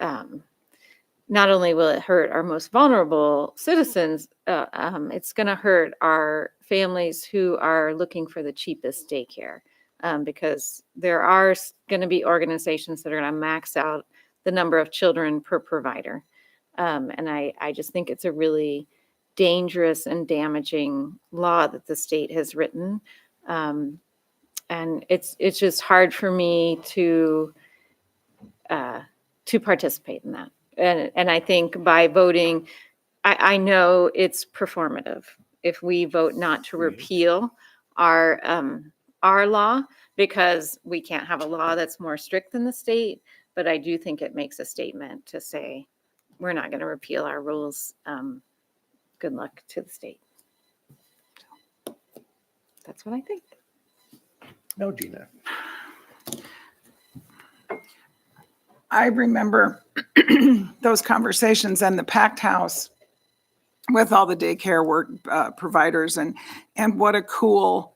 not only will it hurt our most vulnerable citizens, it's going to hurt our families who are looking for the cheapest daycare, because there are going to be organizations that are going to max out the number of children per provider. And I just think it's a really dangerous and damaging law that the state has written. And it's just hard for me to participate in that. And I think by voting, I know it's performative. If we vote not to repeal our law, because we can't have a law that's more strict than the state, but I do think it makes a statement to say, we're not going to repeal our rules. Good luck to the state. So, that's what I think. No, Gina. I remember those conversations and the packed house with all the daycare work providers, and what a cool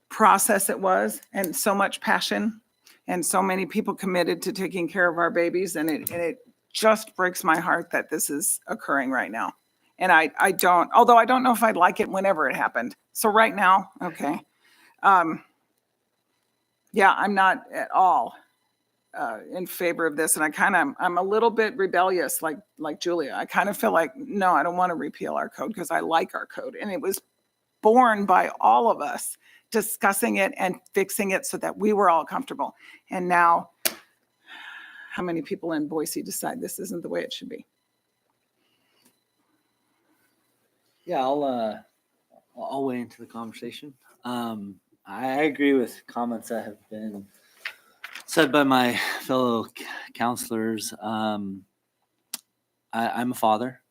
process it was, and so much passion and so many people committed to taking care of our babies. And it just breaks my heart that this is occurring right now. And I don't know if I'd like it whenever it happened. So right now, okay. Yeah, I'm not at all in favor of this. And I'm a little bit rebellious, like Julia. I kind of feel like, no, I don't want to repeal our code because I like our code. And it was born by all of us discussing it and fixing it so that we were all comfortable. And now, how many people in Boise decide this isn't the way it should be? Yeah, I'll weigh into the conversation. I agree with comments that have been said by my fellow counselors. I'm a father.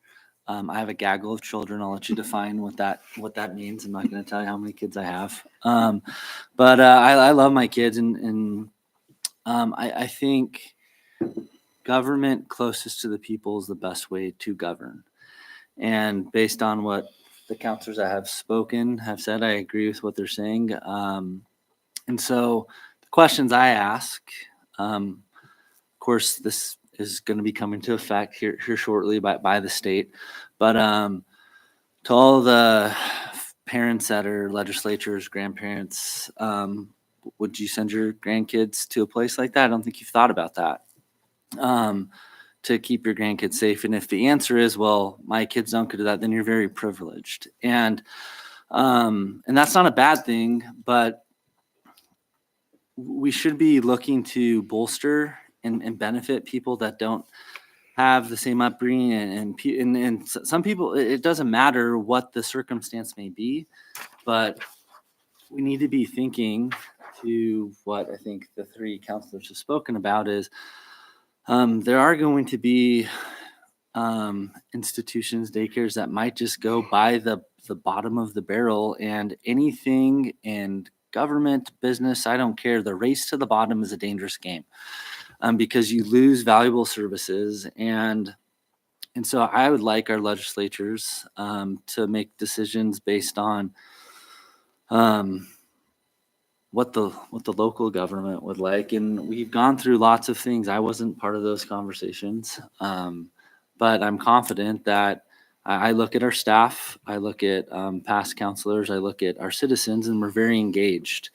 I have a gaggle of children. I'll let you define what that means. I'm not going to tell you how many kids I have. But I love my kids, and I think government closest to the people is the best way to govern. And based on what the counselors that have spoken have said, I agree with what they're saying. And so the questions I ask, of course, this is going to be coming to effect here shortly by the state. But to all the parents that are legislators, grandparents, would you send your grandkids to a place like that? I don't think you've thought about that. To keep your grandkids safe. And if the answer is, well, my kids don't go to that, then you're very privileged. And that's not a bad thing, but we should be looking to bolster and benefit people that don't have the same upbringing and some people, it doesn't matter what the circumstance may be, but we need to be thinking to what I think the three counselors have spoken about is there are going to be institutions, daycares that might just go by the bottom of the barrel, and anything in government, business, I don't care. The race to the bottom is a dangerous game because you lose valuable services. And so I would like our legislatures to make decisions based on what the local government would like. And we've gone through lots of things. I wasn't part of those conversations, but I'm confident that I look at our staff, I look at past counselors, I look at our citizens, and we're very engaged.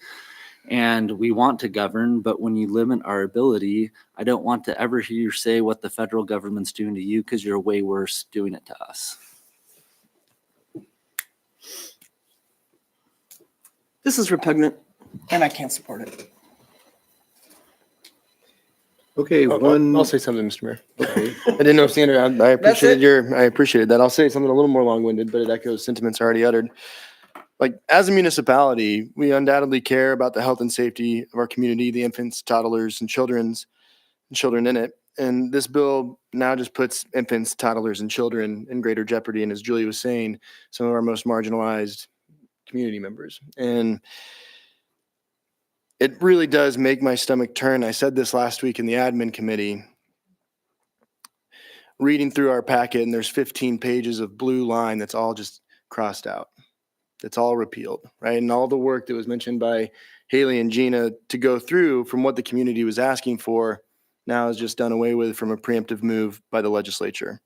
And we want to govern, but when you limit our ability, I don't want to ever hear you say what the federal government's doing to you, because you're way worse doing it to us. This is repugnant, and I can't support it. Okay, one. I'll say something, Mr. Mayor. Okay. I didn't know, Sandra, I appreciated it? I appreciated that. I'll say something a little more long-winded, but it echoes sentiments already uttered. Like, as a municipality, we undoubtedly care about the health and safety of our community, the infants, toddlers, and children in it. And this bill now just puts infants, toddlers, and children in greater jeopardy. And as Julie was saying, some of our most marginalized community members. And it really does make my stomach turn. I said this last week in the admin committee, reading through our packet, and there's 15 pages of blue line that's all just crossed out. It's all repealed, right? And all the work that was mentioned by Haley and Gina to go through from what the community was asking for now is just done away with from a preemptive move by the legislature.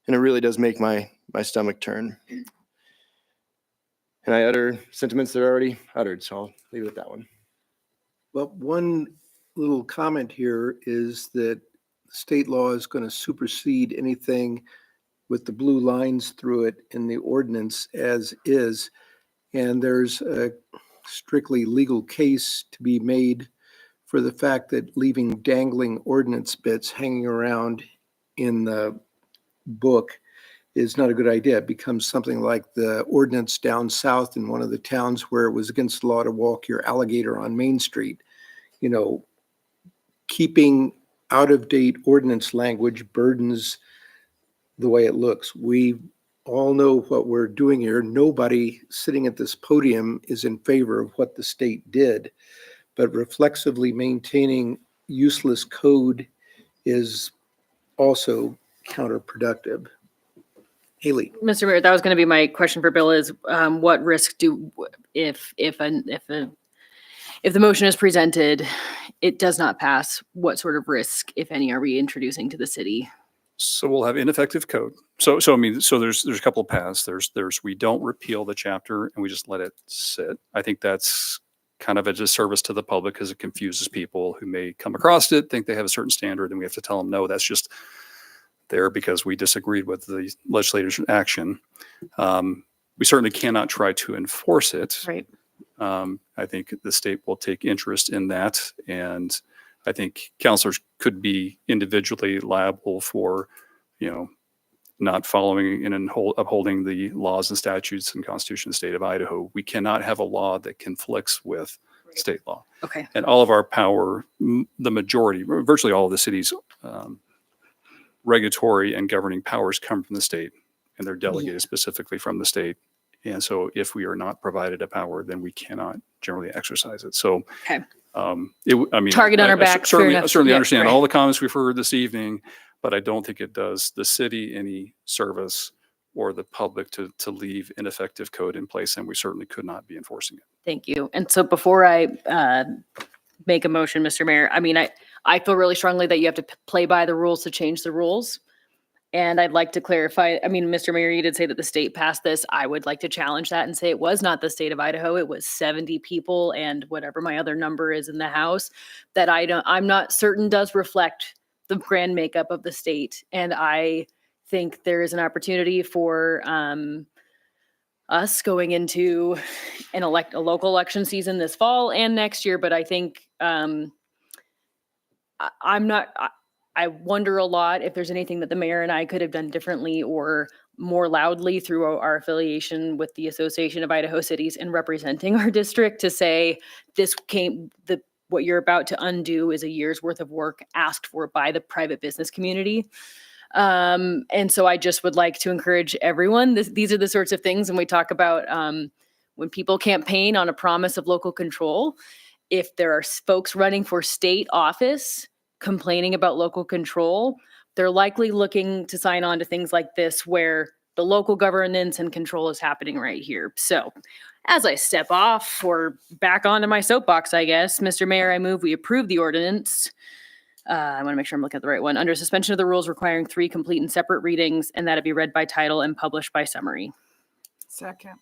And it really does make my stomach turn. And I utter sentiments that are already uttered, so I'll leave it at that one. Well, one little comment here is that state law is going to supersede anything with the blue lines through it in the ordinance as is. And there's a strictly legal case to be made for the fact that leaving dangling ordinance bits hanging around in the book is not a good idea. It becomes something like the ordinance down south in one of the towns where it was against the law to walk your alligator on Main Street. You know, keeping out-of-date ordinance language burdens the way it looks. We all know what we're doing here. Nobody sitting at this podium is in favor of what the state did, but reflexively maintaining useless code is also counterproductive. Haley. Mr. Mayor, that was going to be my question for Bill is what risk do, if the motion is presented, it does not pass, what sort of risk, if any, are we introducing to the city? So we'll have ineffective code. So I mean, so there's a couple of paths. There's we don't repeal the chapter and we just let it sit. I think that's kind of a disservice to the public because it confuses people who may come across it, think they have a certain standard, and we have to tell them, no, that's just there because we disagreed with the legislator's action. We certainly cannot try to enforce it. Right. I think the state will take interest in that. And I think counselors could be individually liable for, not following and upholding the laws and statutes and Constitution of the state of Idaho. We cannot have a law that conflicts with state law. Okay. And all of our power, the majority, virtually all of the city's regulatory and governing powers come from the state, and they're delegated specifically from the state. And so if we are not provided a power, then we cannot generally exercise it. So, Okay. Target on our back, fair Certainly, enough. certainly Yeah, understand right. all the comments we've heard this evening, but I don't think it does the city any service or the public to leave ineffective code in place, and we certainly could not be enforcing it. Thank you. And so before I make a motion, Mr. Mayor, I feel really strongly that you have to play by the rules to change the rules. And I'd like to clarify, Mr. Mayor, you did say that the state passed this. I would like to challenge that and say it was not the state of Idaho. It was 70 people and whatever my other number is in the House that I'm not certain does reflect the grand makeup of the state. And I think there is an opportunity for us going into a local election season this fall and next year. But I think I wonder a lot if there's anything that the mayor and I could have done differently or more loudly through our affiliation with the Association of Idaho Cities and representing our district to say what you're about to undo is a year's worth of work asked for by the private business community. And so I just would like to encourage everyone. These are the sorts of things when we talk about when people campaign on a promise of local control. If there are folks running for state office complaining about local control, they're likely looking to sign on to things like this where the local governance and control is happening right here. So as I step off or back onto my soapbox, I guess, Mr. Mayor, I move we approve the ordinance. I want to make sure I'm looking at the right one. Under suspension of the rules requiring 3 complete and separate readings, and that it be read by title and published by summary. Second.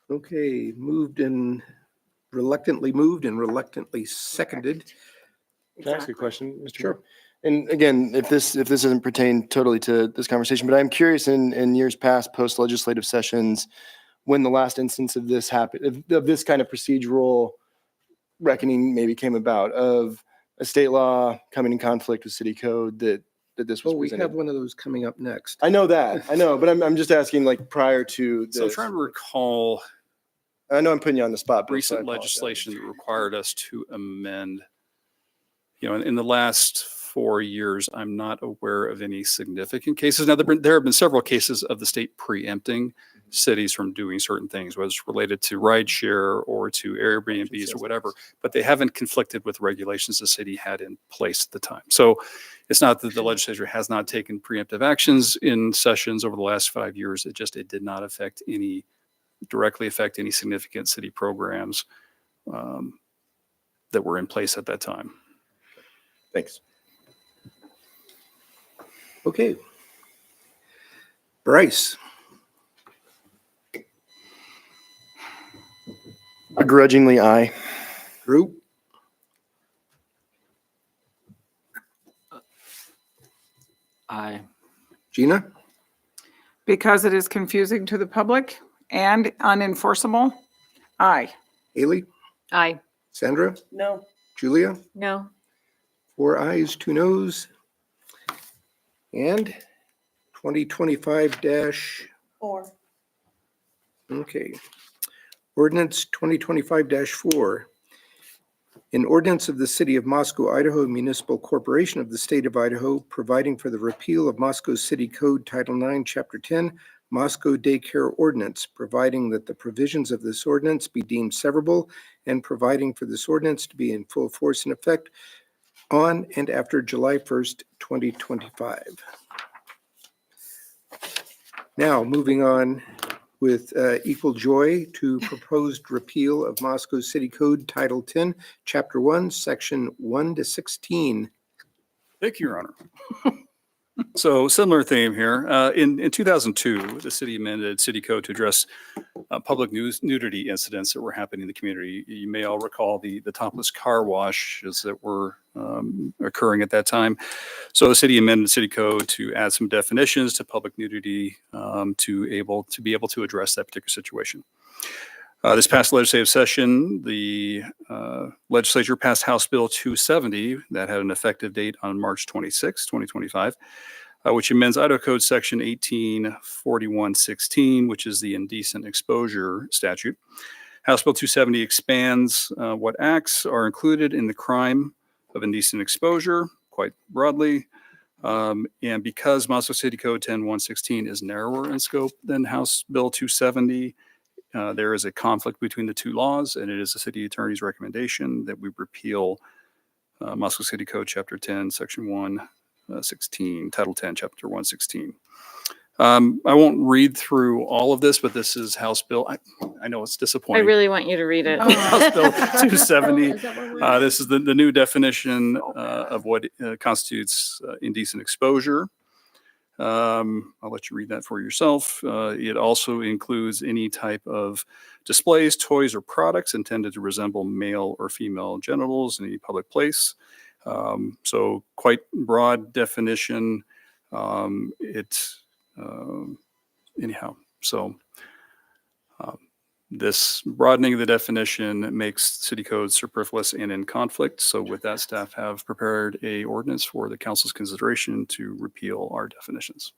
Okay, moved and reluctantly seconded. Can I ask a question, Mr. Sure. Mayor? And again, if this doesn't pertain totally to this conversation, but I'm curious in years past, post legislative sessions, when the last instance of this happened, of this kind of procedural reckoning maybe came about, of a state law coming in conflict with city code that this was Well, we presented. have one of those coming up next. I know, but I'm just asking, like, prior to So I'm this. trying to recall I know I'm putting you on the spot. Bill, so I recent apologize. legislation that required us to amend. In the last 4 years, I'm not aware of any significant cases. Now, there have been several cases of the state preempting cities from doing certain things, whether it's related to rideshare or to Airbnbs or whatever, but they haven't conflicted with regulations the city had in place at the time. So it's not that the legislature has not taken preemptive actions in sessions over the last 5 years. It did not directly affect any significant city programs that were in place at that time. Thanks. Okay. Bryce, Begrudgingly, aye. Drew, Aye. Gina, Because it is confusing to the public and unenforceable? Aye. Haley, Aye. Sandra, No. Julia, No. 4 ayes, 2 noes. And 2025 Or. Okay. Ordinance 2025-4. An ordinance of the City of Moscow, Idaho Municipal Corporation of the State of Idaho, providing for the repeal of Moscow City Code Title 9, Chapter 10, Moscow Daycare Ordinance, providing that the provisions of this ordinance be deemed severable and providing for this ordinance to be in full force and effect on and after July 1st, 2025. Now, moving on with equal joy to proposed repeal of Moscow City Code Title 10, Chapter 1, Section 1 to 16. Thank you, Your Honor. So similar theme here. In 2002, the city amended city code to address public nudity incidents that were happening in the community. You may all recall the topless car washes that were occurring at that time. So the city amended the city code to add some definitions to public nudity to be able to address that particular situation. This past legislative session, the legislature passed House Bill 270 that had an effective date on March 26, 2025, which amends Idaho Code Section 184116, which is the indecent exposure statute. House Bill 270 expands what acts are included in the crime of indecent exposure quite broadly. And because Moscow City Code 10116 is narrower in scope than House Bill 270, there is a conflict between the two laws, and it is the city attorney's recommendation that we repeal Moscow City Code Chapter 10, Section 116, Title 10, Chapter 116. I won't read through all of this, but this is House Bill. I know it's I disappointing. really want you to read it. House Bill 270. Is that what we're- This is the new definition of what constitutes indecent exposure. I'll let you read that for yourself. It also includes any type of displays, toys, or products intended to resemble male or female genitals in any public place. So quite broad definition. Anyhow, so This broadening of the definition makes city code superfluous and in conflict. So with that, staff have prepared a ordinance for the council's consideration to repeal our definitions.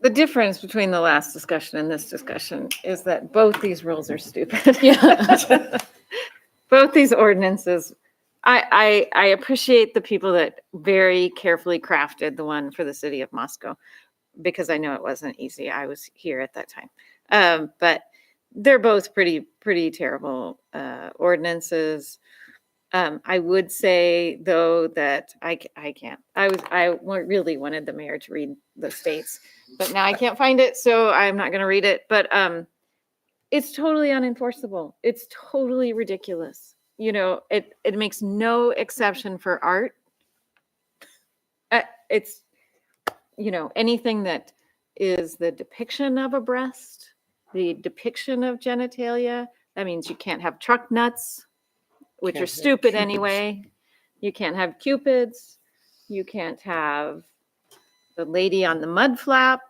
The difference between the last discussion and this discussion is that both these rules are stupid. Yeah. Both these ordinances, I appreciate the people that very carefully crafted the one for the city of Moscow, because I know it wasn't easy. I was here at that time. But they're both pretty terrible ordinances. I would say though that I can't. Really wanted the mayor to read the states, but now I can't find it, so I'm not going to read it. But it's totally unenforceable. It's totally ridiculous. You know, it makes no exception for art. It's, you know, anything that is the depiction of a breast, the depiction of genitalia. That means you can't have truck nuts, which Can't are have stupid cupids. anyway. You can't have cupids. You can't have the lady on the mud flap.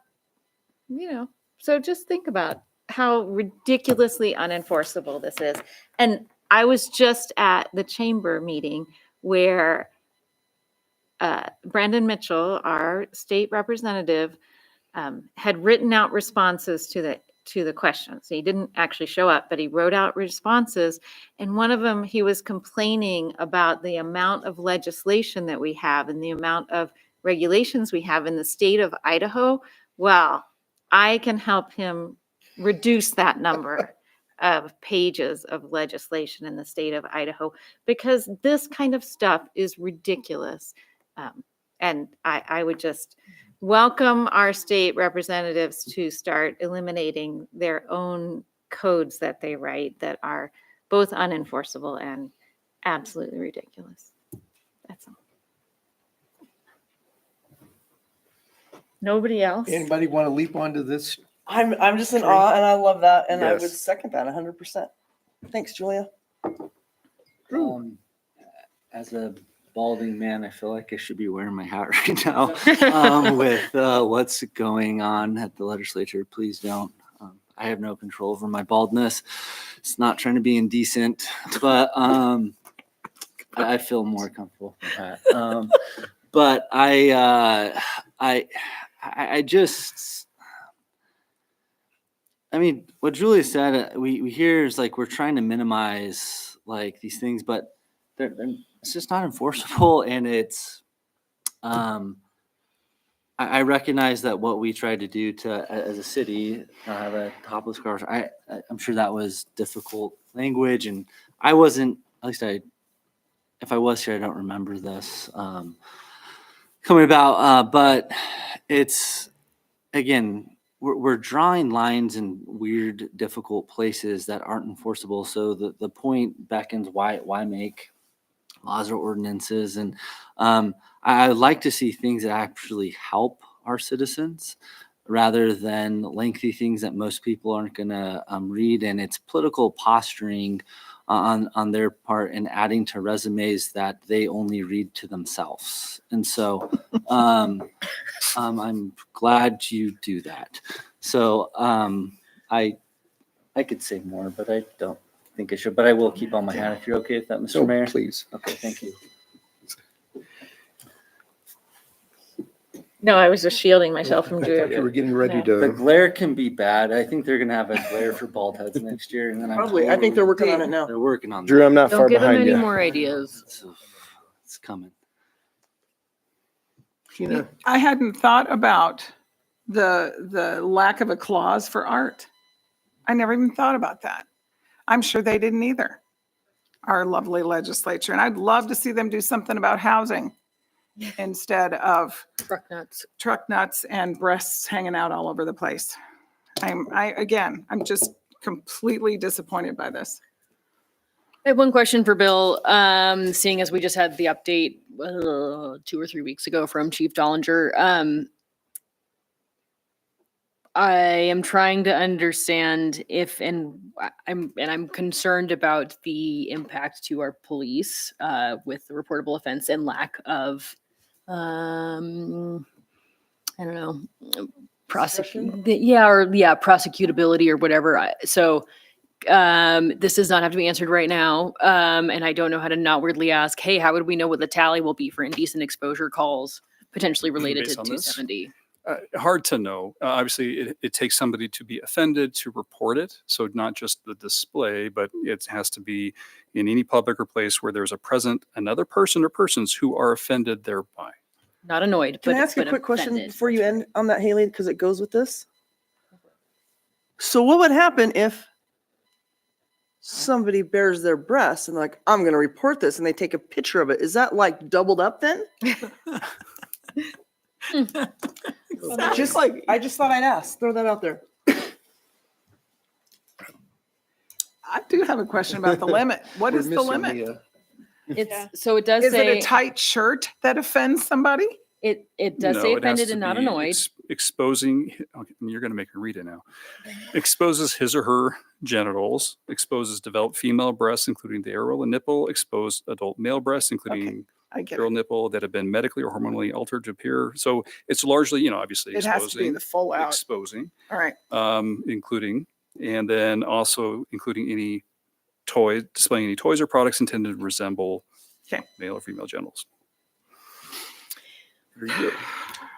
You know, so just think about how ridiculously unenforceable this is. And I was just at the chamber meeting where Brandon Mitchell, our state representative, had written out responses to the questions. He didn't actually show up, but he wrote out responses. And one of them, he was complaining about the amount of legislation that we have and the amount of regulations we have in the state of Idaho. Well, I can help him reduce that number of pages of legislation in the state of Idaho, because this kind of stuff is ridiculous. And I would just welcome our state representatives to start eliminating their own codes that they write that are both unenforceable and absolutely ridiculous. That's all. Nobody else? Anybody want to leap onto this? I'm just in awe, and I love that, and I would Yes. second that 100%. Thanks, Julia. As a balding man, I feel like I should be wearing my hat right now with what's going on at the legislature. Please don't. I have no control over my baldness. It's not trying to be indecent, but I feel more comfortable with that. But I just, I mean, what Julia said, we hear is like we're trying to minimize like these things, but it's just not enforceable. And it's, I recognize that what we tried to do as a city, have a topless car, I'm sure that was difficult language, and I wasn't, at least if I was here, I don't remember this coming about, but it's, again, we're drawing lines in weird, difficult places that aren't enforceable. So the point beckons, why make laws or ordinances? And I like to see things that actually help our citizens rather than lengthy things that most people aren't going to read. And it's political posturing on their part and adding to resumes that they only read to themselves. And so I'm glad you do that. So I could say more, but I don't think I should. But I will keep on my hat if you're okay with that, Mr. So Mayor. please. Okay, thank you. No, I was just shielding myself from I doing thought you were it. getting ready No. The to. glare can be bad. I think they're gonna have a glare for bald heads next year, and then Probably. I think they're working on it now. They're working on Drew, that. I'm not Don't far give them behind any you. more ideas. So, it's coming. Tina, I hadn't thought about the lack of a clause for art. I never even thought about that. I'm sure they didn't either, our lovely legislature. And I'd love to see them do something about housing instead of Truck nuts. truck nuts and breasts hanging out all over the place. I'm just completely disappointed by this. I have one question for Bill. Seeing as we just had the update 2 or 3 weeks ago from Chief Dollinger, I am trying to understand if, and I'm concerned about the impact to our police with the reportable offense and lack of, I don't know, prosecutability or whatever. So this does not have to be answered right now. And I don't know how to not weirdly ask, hey, how would we know what the tally will be for indecent exposure calls potentially related to Based on this? 270? Hard to know. Obviously, it takes somebody to be offended to report it. So not just the display, but it has to be in any public or place where there's a present another person or persons who are offended thereby. Not annoyed, Can but I ask you a but quick question offended. before you end on that, Haley, because it goes with this? So what would happen if somebody bears their breast and like, I'm going to report this, and they take a picture of it? Is that like doubled up then? Just like, I just thought I'd ask, throw that out there. I do have a question about the limit. What We're is the missing limit? It's so it does Is say it a tight shirt that offends somebody? it does No, say it has offended to and not be annoyed. Exposing, okay, you're going to make me read it now. Exposes his or her genitals, exposes developed female breasts, including the areola nipple, exposed adult male breasts, including I get areola it. nipple that have been medically or hormonally altered to appear. So it's largely, obviously It has to be exposing, the full out. exposing, All right. including, and then also including any toy, displaying any toys or products intended to resemble Okay. male or female genitals. Very good.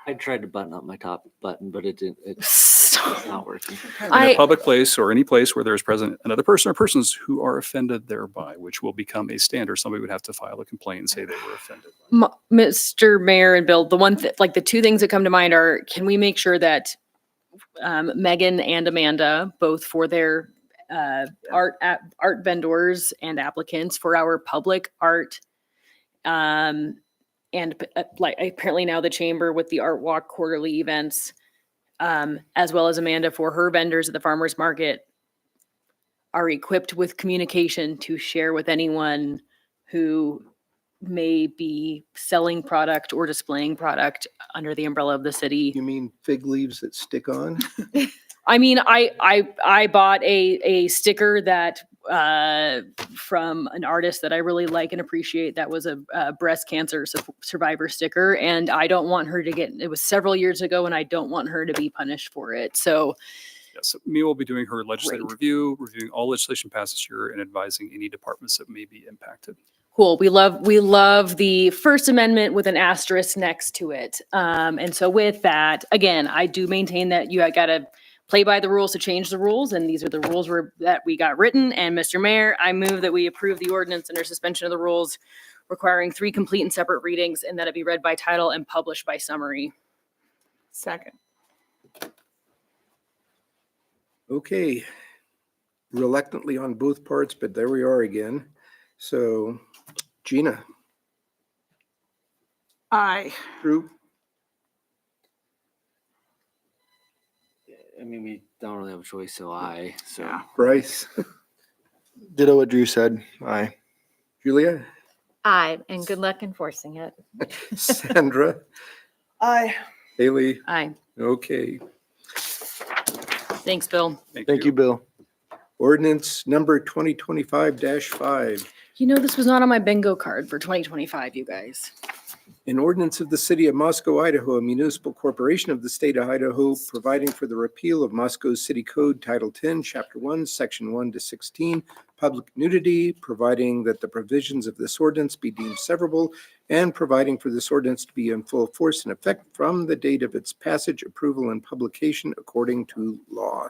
I tried to button up my top button, but it didn't. It's not working. In a public place or any place where there is present another person or persons who are offended thereby, which will become a standard. Somebody would have to file a complaint and say they were offended. Mr. Mayor and Bill, the two things that come to mind are, can we make sure that Megan and Amanda, both for their art vendors and applicants for our public art, and like apparently now the chamber with the Art Walk quarterly events, as well as Amanda for her vendors at the farmers market, are equipped with communication to share with anyone who may be selling product or displaying product under the umbrella of the city. You mean fig leaves that stick on? I mean, I bought a sticker that from an artist that I really like and appreciate. That was a breast cancer survivor sticker, and I don't want her to get. It was several years ago, and I don't want her to be punished for it. So, Yes, Mia will be doing her legislative Great. review, reviewing all legislation passed this year, and advising any departments that may be impacted. cool. We love the First Amendment with an asterisk next to it. And so with that, again, I do maintain that you got to play by the rules to change the rules, and these are the rules that we got written. And Mr. Mayor, I move that we approve the ordinance under suspension of the rules, requiring 3 complete and separate readings, and that it be read by title and published by summary. Second. Okay. Reluctantly on both parts, but there we are again. So Gina, Aye. Drew, I mean, we don't really have a choice, so so. Yeah. Bryce, Ditto what Drew said. Aye. Julia, Aye, and good luck enforcing it. Sandra, Aye. Haley. Aye. Okay. Thanks, Bill. Thank you, Bill. Ordinance number 2025-5. You know, this was not on my bingo card for 2025, you guys. An ordinance of the city of Moscow, Idaho, a municipal corporation of the state of Idaho, providing for the repeal of Moscow's City Code Title 10, Chapter 1, Section 1 to 16, public nudity, providing that the provisions of this ordinance be deemed severable, and providing for this ordinance to be in full force and effect from the date of its passage, approval, and publication according to law.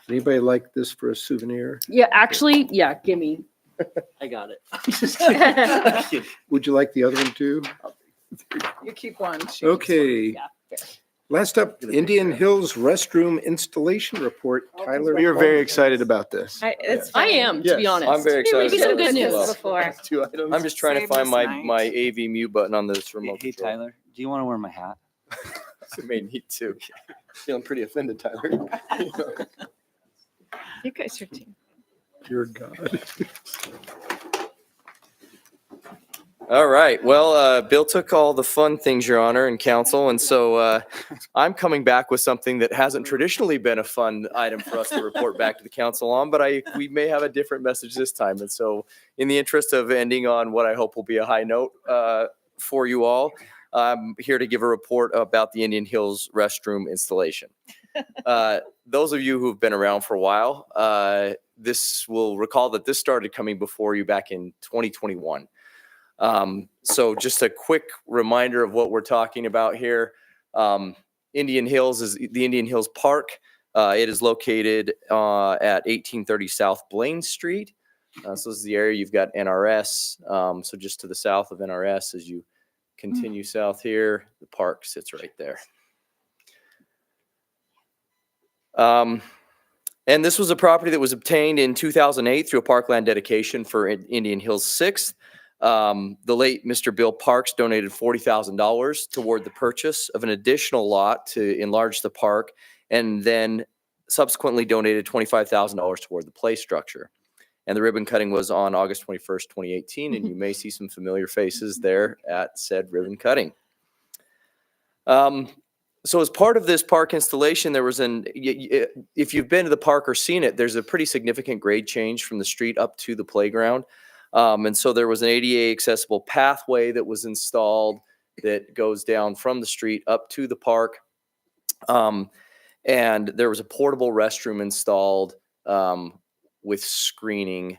Anybody like this for a souvenir? Yeah, actually, yeah, gimme. I got it. Would you like the other one too? You keep one. she keeps Okay. Yeah, fair. Last up, Indian Hills restroom installation report. Tyler. We are very excited about this. I am, to be Yes, honest. I'm very Maybe excited some about good this as news. well. Before. 2 items. I'm just trying to Save find this my, night. my AV mute button on this remote Hey, control. Tyler, do you want to wear my hat? I may need to. Feeling pretty offended, Tyler. You guys are too. Dear God. All right. Well, Bill took all the fun things, Your Honor, and counsel. And so I'm coming back with something that hasn't traditionally been a fun item for us to report back to the council on, but we may have a different message this time. And so in the interest of ending on what I hope will be a high note for you all, I'm here to give a report about the Indian Hills restroom installation. Those of you who've been around for a while, this will recall that this started coming before you back in 2021. So just a quick reminder of what we're talking about here. Indian Hills is the Indian Hills Park. It is located at 1830 South Blaine Street. So this is the area you've got NRS. So just to the south of NRS, as you continue south here, the park sits right there. And this was a property that was obtained in 2008 through a parkland dedication for Indian Hills 6th. The late Mr. Bill Parks donated $40,000 toward the purchase of an additional lot to enlarge the park, and then subsequently donated $25,000 toward the play structure. And the ribbon cutting was on August 21st, 2018, and you may see some familiar faces there at said ribbon cutting. So as part of this park installation, there was if you've been to the park or seen it, there's a pretty significant grade change from the street up to the playground. And so there was an ADA accessible pathway that was installed that goes down from the street up to the park. And there was a portable restroom installed with screening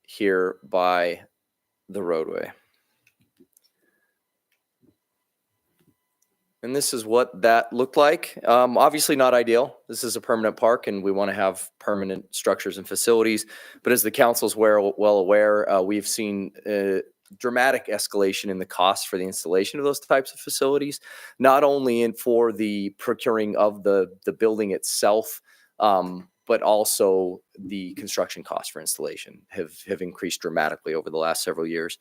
here by the roadway. And this is what that looked like. Obviously not ideal. This is a permanent park and we want to have permanent structures and facilities. But as the council's well aware, we've seen dramatic escalation in the cost for the installation of those types of facilities, not only for the procuring of the building itself, but also the construction costs for installation have increased dramatically over the last several years.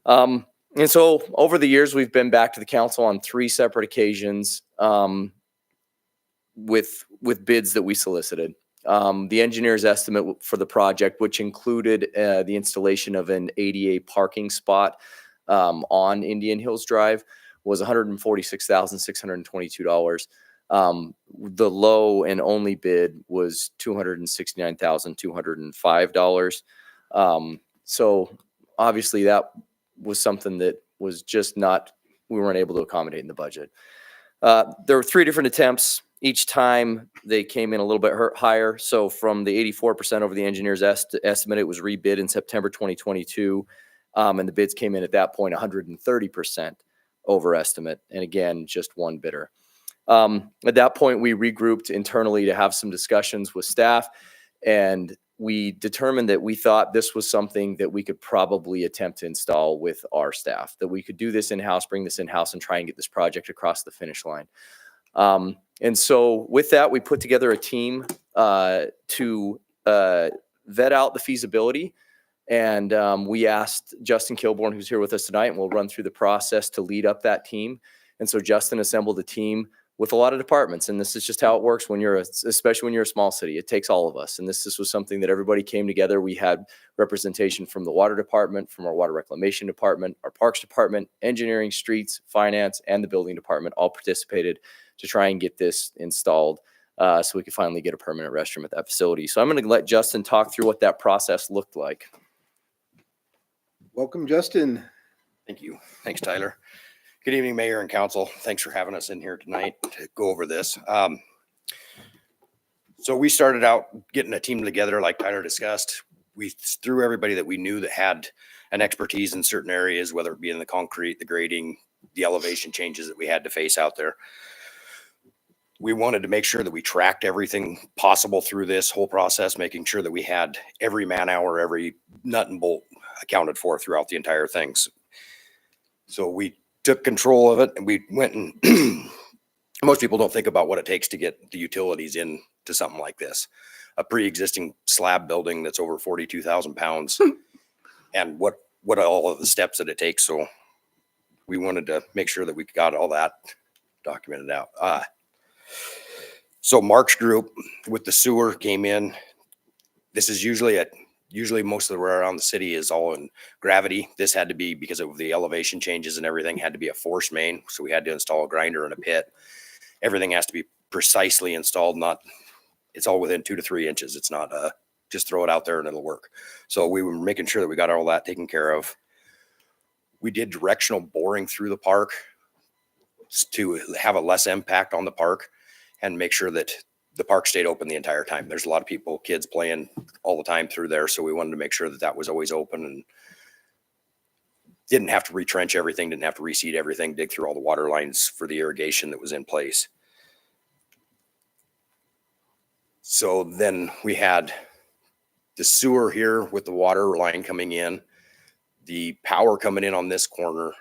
And so over the years, we've been back to the council on 3 separate occasions with bids that we solicited. The engineer's estimate for the project, which included the installation of an ADA parking spot on Indian Hills Drive, was $146,622. The low and only bid was $269,205. So obviously that was something that was just not, we weren't able to accommodate in the budget. There were 3 different attempts. Each time they came in a little bit higher. So from the 84% over the engineer's estimate, it was rebid in September 2022. And the bids came in at that point 130% over estimate. And again, just one bidder. At that point, we regrouped internally to have some discussions with staff, and we determined that we thought this was something that we could probably attempt to install with our staff, that we could do this in-house, bring this in-house and try and get this project across the finish line. And so with that, we put together a team to vet out the feasibility. And we asked Justin Kilborn, who's here with us tonight, and we'll run through the process to lead up that team. And so Justin assembled a team with a lot of departments. And this is just how it works when especially when you're a small city. It takes all of us. And this was something that everybody came together. We had representation from the water department, from our water reclamation department, our parks department, engineering, streets, finance, and the building department all participated to try and get this installed so we could finally get a permanent restroom at that facility. So I'm going to let Justin talk through what that process looked like. Welcome, Justin. Thank you. Thanks, Tyler. Good evening, Mayor and Council. Thanks for having us in here tonight to go over this. So we started out getting a team together, like Tyler discussed. We threw everybody that we knew that had an expertise in certain areas, whether it be in the concrete, the grading, the elevation changes that we had to face out there. We wanted to make sure that we tracked everything possible through this whole process, making sure that we had every man hour, every nut and bolt accounted for throughout the entire things. So we took control of it and we went and most people don't think about what it takes to get the utilities into something like this. A pre-existing slab building that's over 42,000 pounds and what all of the steps that it takes. So we wanted to make sure that we got all that documented out. So Mark's group with the sewer came in. This is usually most of the way around the city is all in gravity. This had to be, because of the elevation changes and everything, had to be a force main. So we had to install a grinder and a pit. Everything has to be precisely installed. It's all within 2 to 3 inches. It's not just throw it out there and it'll work. So we were making sure that we got all that taken care of. We did directional boring through the park to have a less impact on the park and make sure that the park stayed open the entire time. There's a lot of people, kids playing all the time through there. So we wanted to make sure that that was always open and didn't have to retrench everything, didn't have to reseed everything, dig through all the water lines for the irrigation that was in place. So then we had the sewer here with the water line coming in, the power coming in on this corner,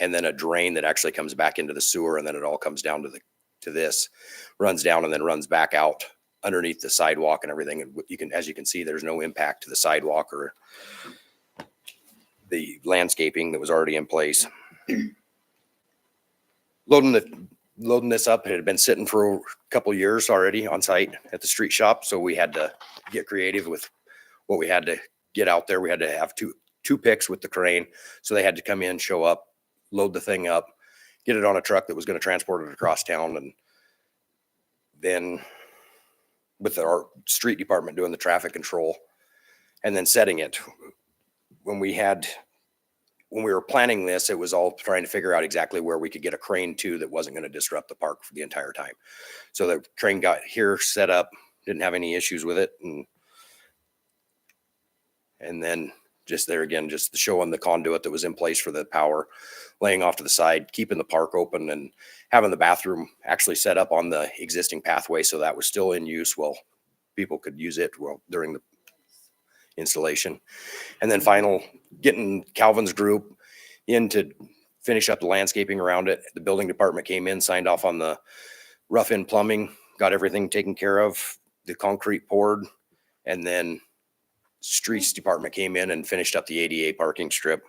and then a drain that actually comes back into the sewer, and then it all comes down to this, runs down and then runs back out underneath the sidewalk and everything. And you can, as you can see, there's no impact to the sidewalk or the landscaping that was already in place. Loading this up, it had been sitting for a couple years already on site at the street shop. So we had to get creative with what we had to get out there. We had to have two picks with the crane. So they had to come in, show up, load the thing up, get it on a truck that was going to transport it across town. And then with our street department doing the traffic control and then setting it. When we were planning this, it was all trying to figure out exactly where we could get a crane to that wasn't going to disrupt the park for the entire time. So the crane got here set up, didn't have any issues with it. And then just there again, just showing the conduit that was in place for the power, laying off to the side, keeping the park open and having the bathroom actually set up on the existing pathway. So that was still in use while people could use it during the installation. And then getting Calvin's group in to finish up the landscaping around it. The building department came in, signed off on the rough in plumbing, got everything taken care of, the concrete poured, and then streets department came in and finished up the ADA parking strip.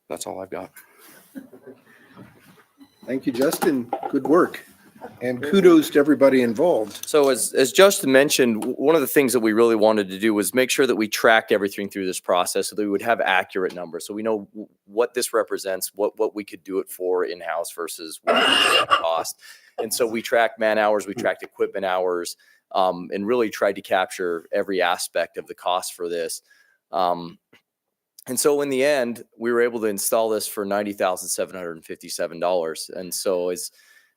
That's all I've got. Thank you, Justin. Good work. And kudos to everybody involved. So as Justin mentioned, one of the things that we really wanted to do was make sure that we tracked everything through this process so that we would have accurate numbers. So we know what this represents, what we could do it for in-house versus what it would cost. And so we tracked man hours, we tracked equipment hours, and really tried to capture every aspect of the cost for this. And so in the end, we were able to install this for $90,757. And so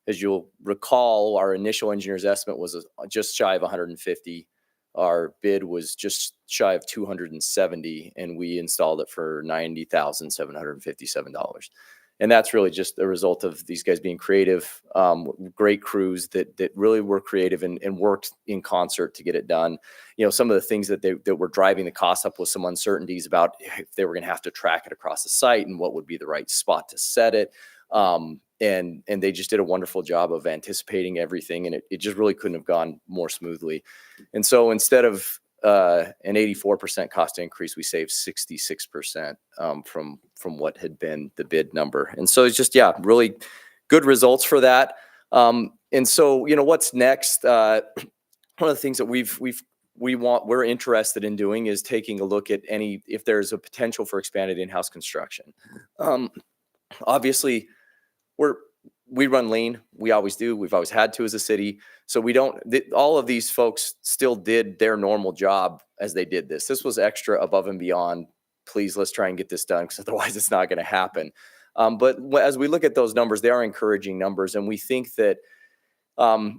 as you'll recall, our initial engineer's estimate was just shy of 150. Our bid was just shy of 270, and we installed it for $90,757. And that's really just a result of these guys being creative, great crews that really were creative and worked in concert to get it done. You know, some of the things that were driving the cost up was some uncertainties about if they were going to have to track it across the site and what would be the right spot to set it. And they just did a wonderful job of anticipating everything, and it just really couldn't have gone more smoothly. And so instead of an 84% cost increase, we saved 66% from what had been the bid number. And so it's just, really good results for that. And so, what's next? One of the things that we're interested in doing is taking a look at if there's a potential for expanded in-house construction. Obviously, we run lean. We always do. We've always had to as a city. So all of these folks still did their normal job as they did this. This was extra above and beyond. Please, let's try and get this done because otherwise it's not going to happen. But as we look at those numbers, they are encouraging numbers. And we think that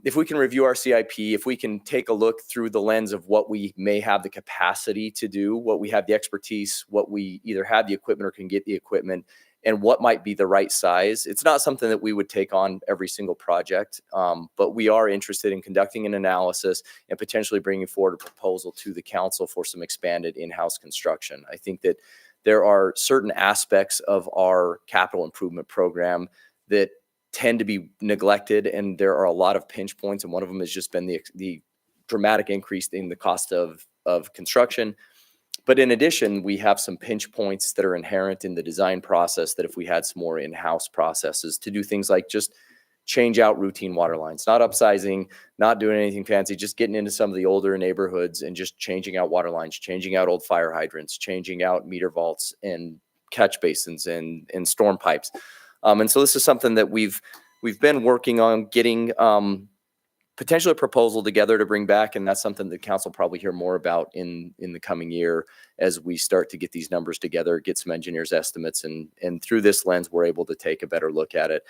if we can review our CIP, if we can take a look through the lens of what we may have the capacity to do, what we have the expertise, what we either have the equipment or can get the equipment, and what might be the right size. It's not something that we would take on every single project, but we are interested in conducting an analysis and potentially bringing forward a proposal to the council for some expanded in-house construction. I think that there are certain aspects of our capital improvement program that tend to be neglected, and there are a lot of pinch points, and one of them has just been the dramatic increase in the cost of construction. But in addition, we have some pinch points that are inherent in the design process that if we had some more in-house processes to do things like just change out routine water lines, not upsizing, not doing anything fancy, just getting into some of the older neighborhoods and just changing out water lines, changing out old fire hydrants, changing out meter vaults and catch basins and storm pipes. And so this is something that we've been working on getting potentially a proposal together to bring back, and that's something the council probably hear more about in the coming year as we start to get these numbers together, get some engineers' estimates, and through this lens, we're able to take a better look at it.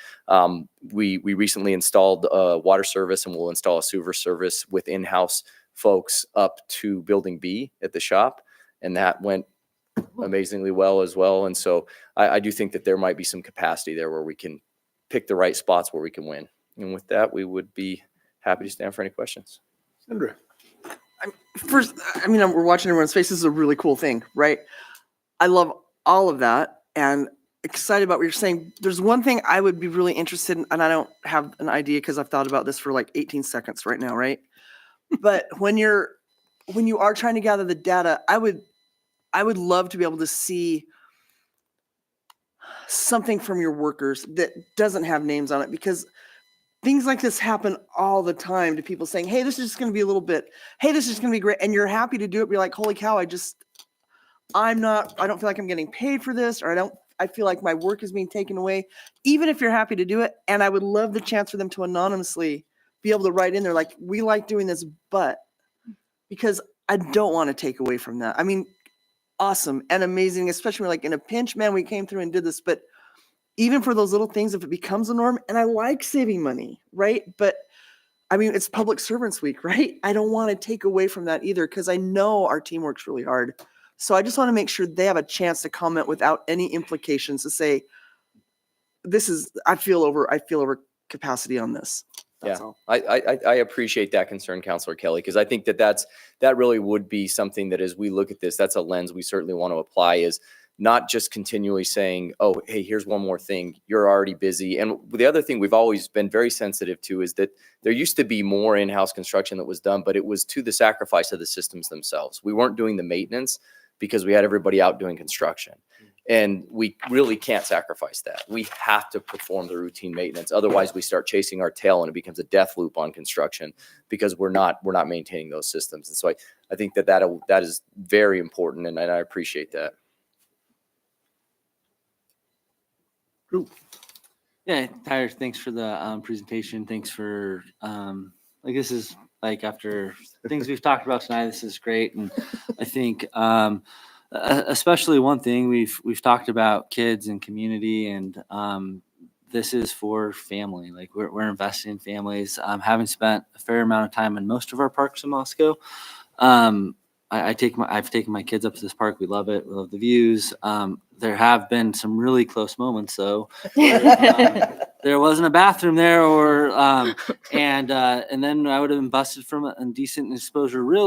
We recently installed a water service, and we'll install a sewer service with in-house folks up to Building B at the shop, and that went amazingly well as well. And so I do think that there might be some capacity there where we can pick the right spots where we can win. And with that, we would be happy to stand for any questions. Sandra. First, I mean, we're watching everyone's face. This is a really cool thing, right? I love all of that and excited about what you're saying. There's one thing I would be really interested in, and I don't have an idea because I've thought about this for like 18 seconds right now, right? But when you are trying to gather the data, I would love to be able to see something from your workers that doesn't have names on it, because things like this happen all the time to people saying, hey, this is just going to be a little bit, hey, this is just going to be great. And you're happy to do it. But you're like, holy cow, I don't feel like I'm getting paid for this, or I feel like my work is being taken away, even if you're happy to do it. And I would love the chance for them to anonymously be able to write in there, like, we like doing this, but because I don't want to take away from that. I mean, awesome and amazing, especially like in a pinch, man, we came through and did this, but even for those little things, if it becomes a norm, and I like saving money, right? But I mean, it's Public Servants Week, right? I don't want to take away from that either, because I know our team works really hard. So I just want to make sure they have a chance to comment without any implications to say, I feel over capacity on this. That's all. I appreciate that concern, Councilor Kelly, because I think that really would be something that as we look at this, that's a lens we certainly want to apply, is not just continually saying, oh, hey, here's one more thing, you're already busy. And the other thing we've always been very sensitive to is that there used to be more in-house construction that was done, but it was to the sacrifice of the systems themselves. We weren't doing the maintenance because we had everybody out doing construction. And we really can't sacrifice that. We have to perform the routine maintenance. Otherwise, we start chasing our tail and it becomes a death loop on construction because we're not maintaining those systems. And so I think that is very important, and I appreciate that. Yeah, Tyler, thanks for the presentation. Thanks for this is like after things we've talked about tonight, this is great. And I think especially one thing we've talked about kids and community, and this is for family. Like we're investing in families. Having spent a fair amount of time in most of our parks in Moscow, I've taken my kids up to this park. We love it. We love the views. There have been some really close moments, though. There wasn't a bathroom there, and then I would have been busted from real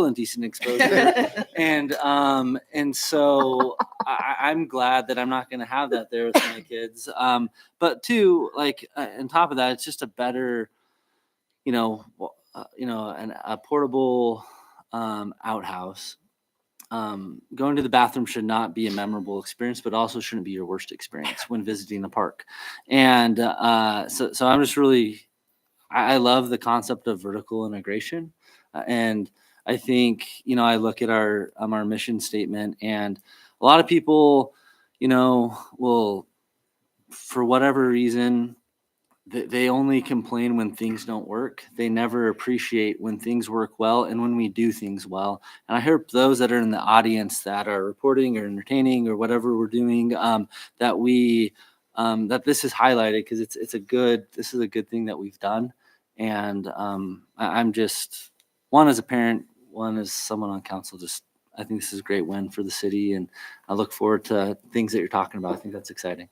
indecent exposure, and so I'm glad that I'm not going to have that there with my kids. But two, on top of that, it's just a better, a portable outhouse. Going to the bathroom should not be a memorable experience, but also shouldn't be your worst experience when visiting the park. And so I'm just I love the concept of vertical integration. And I think, I look at our mission statement, and a lot of people, will, for whatever reason, they only complain when things don't work. They never appreciate when things work well and when we do things well. And I hope those that are in the audience that are reporting or entertaining or whatever we're doing, that this is highlighted, because this is a good thing that we've done. And I'm just, one as a parent, one as someone on council, I think this is a great win for the city, and I look forward to things that you're talking about. I think that's exciting.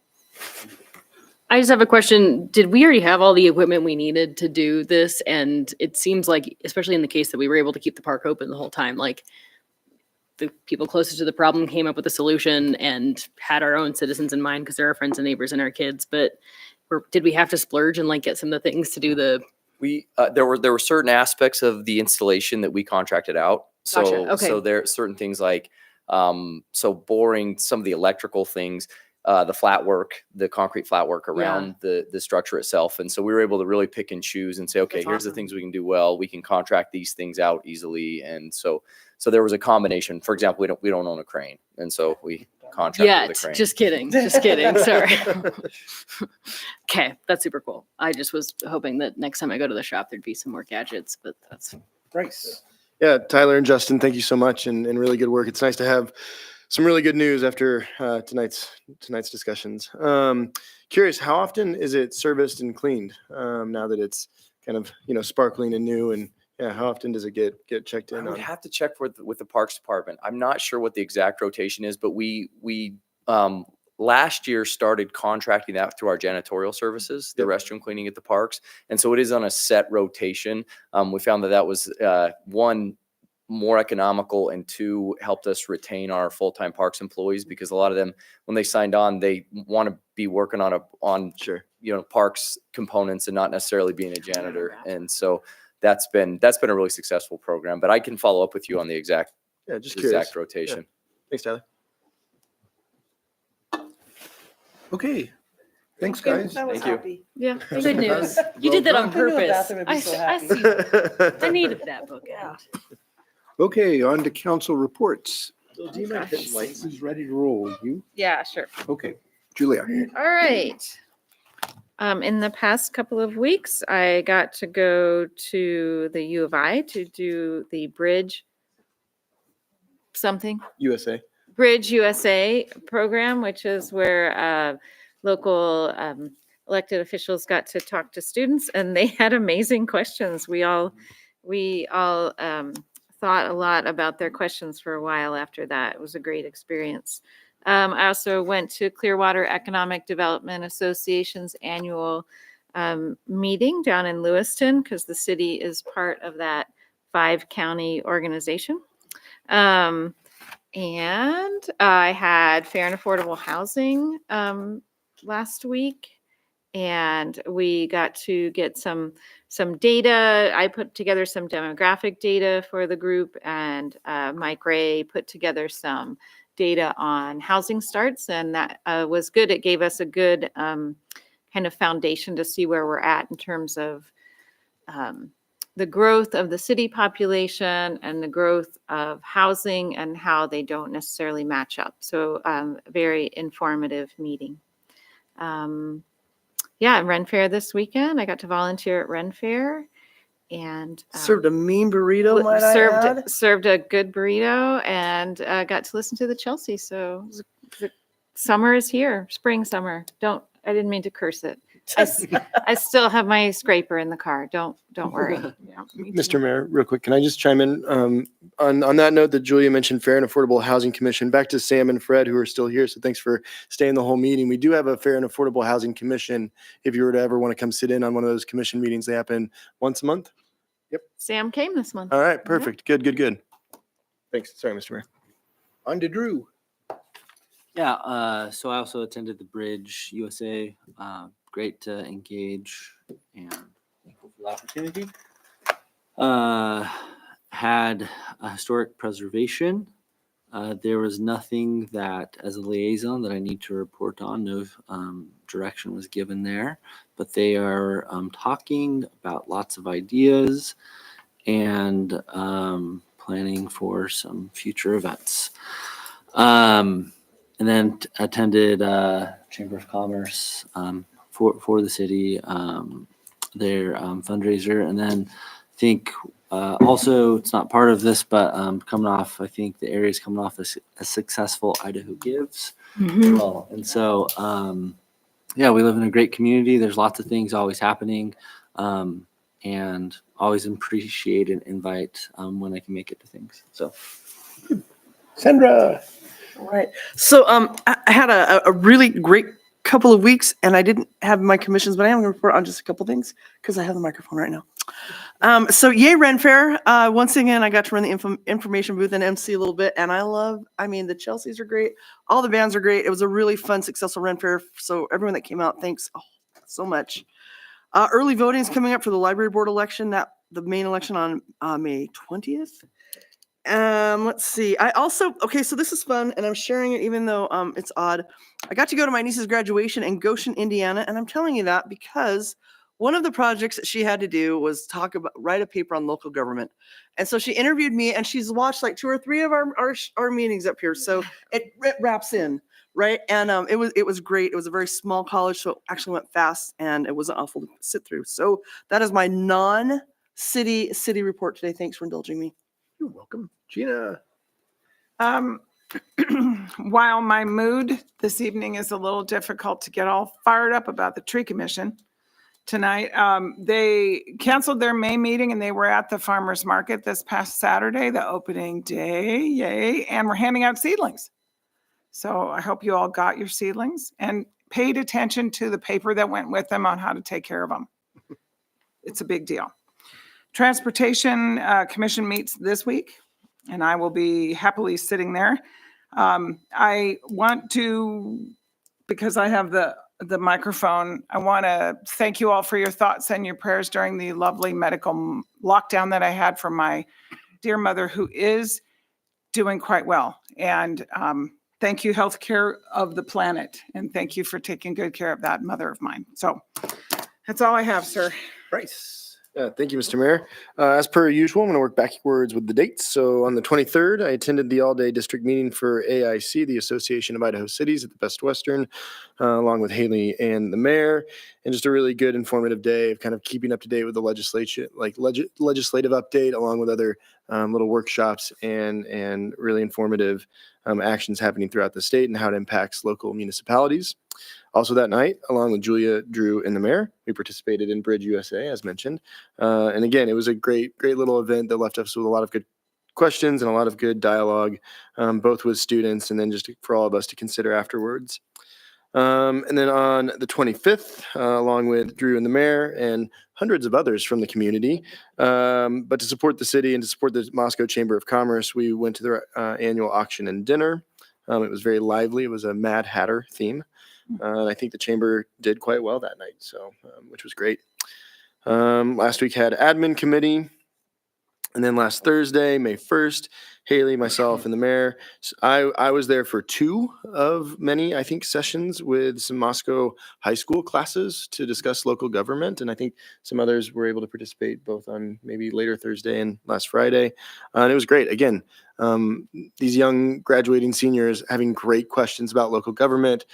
I just have a question. Did we already have all the equipment we needed to do this? And it seems like, especially in the case that we were able to keep the park open the whole time, like the people closest to the problem came up with a solution and had our own citizens in mind, because they're our friends and neighbors and our kids. But did we have to splurge and get some of the things to do the? There were certain aspects of the installation that we contracted out. So Gotcha. Okay. So there are certain things like boring some of the electrical things. The flat work, the concrete flat work around the structure itself. And so we were able to really pick and choose and say, okay, here's the things we can do well. We can contract these things out easily. And so there was a combination. For example, we don't own a crane. And so we contract with Yet, the crane. just kidding, just kidding, sorry. Okay, that's super cool. I just was hoping that next time I go to the shop, there'd be some more gadgets, but that's Bryce. Yeah, Tyler and Justin, thank you so much and really good work. It's nice to have some really good news after tonight's discussions. Curious, how often is it serviced and cleaned now that it's kind of, sparkling and new? And yeah, how often does it get checked I in would on? have to check with the Parks Department. I'm not sure what the exact rotation is, but we last year started contracting that through our janitorial services, the restroom cleaning at the parks. And so it is on a set rotation. We found that was one, more economical, and two, helped us retain our full-time parks employees, because a lot of them, when they signed on, they want to be working on Sure. parks components and not necessarily being a janitor. And so that's been a really successful program, but I can follow up with you on the exact Yeah, just curious. exact rotation. Thanks, Tyler. Okay. Thanks, guys. Thank you. yeah, good news. You did that on purpose. I see. I needed that book out. Okay, on to council reports. Oh, Who's ready to roll? You? Yeah, sure. Okay. Julia. All right. In the past couple of weeks, I got to go to the U of I to do the Bridge Bridge USA program, which is where local elected officials got to talk to students, and they had amazing questions. We all thought a lot about their questions for a while after that. It was a great experience. I also went to Clearwater Economic Development Association's annual meeting down in Lewiston, because the city is part of that 5-county organization. And I had fair and affordable housing last week, and we got to get some data. I put together some demographic data for the group, and Mike Ray put together some data on housing starts, and that was good. It gave us a good kind of foundation to see where we're at in terms of the growth of the city population and the growth of housing and how they don't necessarily match up. So very informative meeting. Yeah, Ren Fair this weekend. I got to volunteer at Ren Fair and Served a mean burrito, might I add? served a good burrito, and got to listen to the Chelsea. So the summer is here, spring, summer. I didn't mean to curse it. I still have my scraper in the car. Don't worry. Yeah, Mr. Mayor, real quick, can I just chime in on that note that Julia mentioned, Fair and Affordable Housing Commission? Back to Sam and Fred, who are still here. So thanks for staying the whole meeting. We do have a Fair and Affordable Housing Commission. If you were to ever want to come sit in on one of those commission meetings, they happen once a month. Sam came this month. All right, perfect. Good. Thanks. Sorry, Mr. Mayor. On to Drew. Yeah, so I also attended the Bridge USA. Great to engage and thankful for the opportunity. Had a historic preservation. There was nothing that, as a liaison, that I need to report on. No direction was given there, but they are talking about lots of ideas and planning for some future events. And then attended Chamber of Commerce for the city, their fundraiser. And then I think also, it's not part of this, but coming off, I think the area is coming off a successful Idaho Gives as well. And so, yeah, we live in a great community. There's lots of things always happening, and always appreciate and invite when I can make it to things. So, Sandra. All right. So I had a really great couple of weeks, and I didn't have my commissions, but I am going to report on just a couple things because I have the microphone right now. So yay, Ren Fair. Once again, I got to run the information booth and MC a little bit, and the Chelseas are great. All the bands are great. It was a really fun, successful Ren Fair. So everyone that came out, thanks so much. Early voting is coming up for the library board election, the main election on May 20th. Let's see. So this is fun, and I'm sharing it even though it's odd. I got to go to my niece's graduation in Goshen, Indiana, and I'm telling you that because one of the projects that she had to do was write a paper on local government. And so she interviewed me, and she's watched like 2 or 3 of our meetings up here. So it wraps in, right? And it was great. It was a very small college, so it actually went fast, and it wasn't awful to sit through. So that is my city report today. Thanks for indulging me. You're welcome. Gina? While my mood this evening is a little difficult to get all fired up about the tree commission tonight, they canceled their May meeting and they were at the farmer's market this past Saturday, the opening day, yay, and we're handing out seedlings. So I hope you all got your seedlings and paid attention to the paper that went with them on how to take care of them. It's a big deal. Transportation Commission meets this week, and I will be happily sitting there. I want to, because I have the microphone, I want to thank you all for your thoughts and your prayers during the lovely medical lockdown that I had for my dear mother, who is doing quite well. And thank you, healthcare of the planet, and thank you for taking good care of that mother of mine. So that's all I have, sir. Bryce? Thank you, Mr. Mayor. As per usual, I'm going to work backwards with the dates. So on the 23rd, I attended the all-day district meeting for AIC, the Association of Idaho Cities, at the Best Western, along with Haley and the mayor, and just a really good informative day of kind of keeping up to date with the legislation, like legislative update, along with other little workshops and really informative actions happening throughout the state and how it impacts local municipalities. Also that night, along with Julia, Drew, and the mayor, we participated in Bridge USA, as mentioned. And again, it was a great little event that left us with a lot of good questions and a lot of good dialogue, both with students and then just for all of us to consider afterwards. And then on the 25th, along with Drew and the mayor and hundreds of others from the community, but to support the city and to support the Moscow Chamber of Commerce, we went to their annual auction and dinner. It was very lively. It was a Mad Hatter theme. And I think the chamber did quite well that night, so which was great. Last week had admin committee. And then last Thursday, May 1st, Haley, myself, and the mayor. I was there for 2 of many, I think, sessions with some Moscow high school classes to discuss local government. And I think some others were able to participate both on maybe later Thursday and last Friday. And it was great. Again, these young graduating seniors having great questions about local government,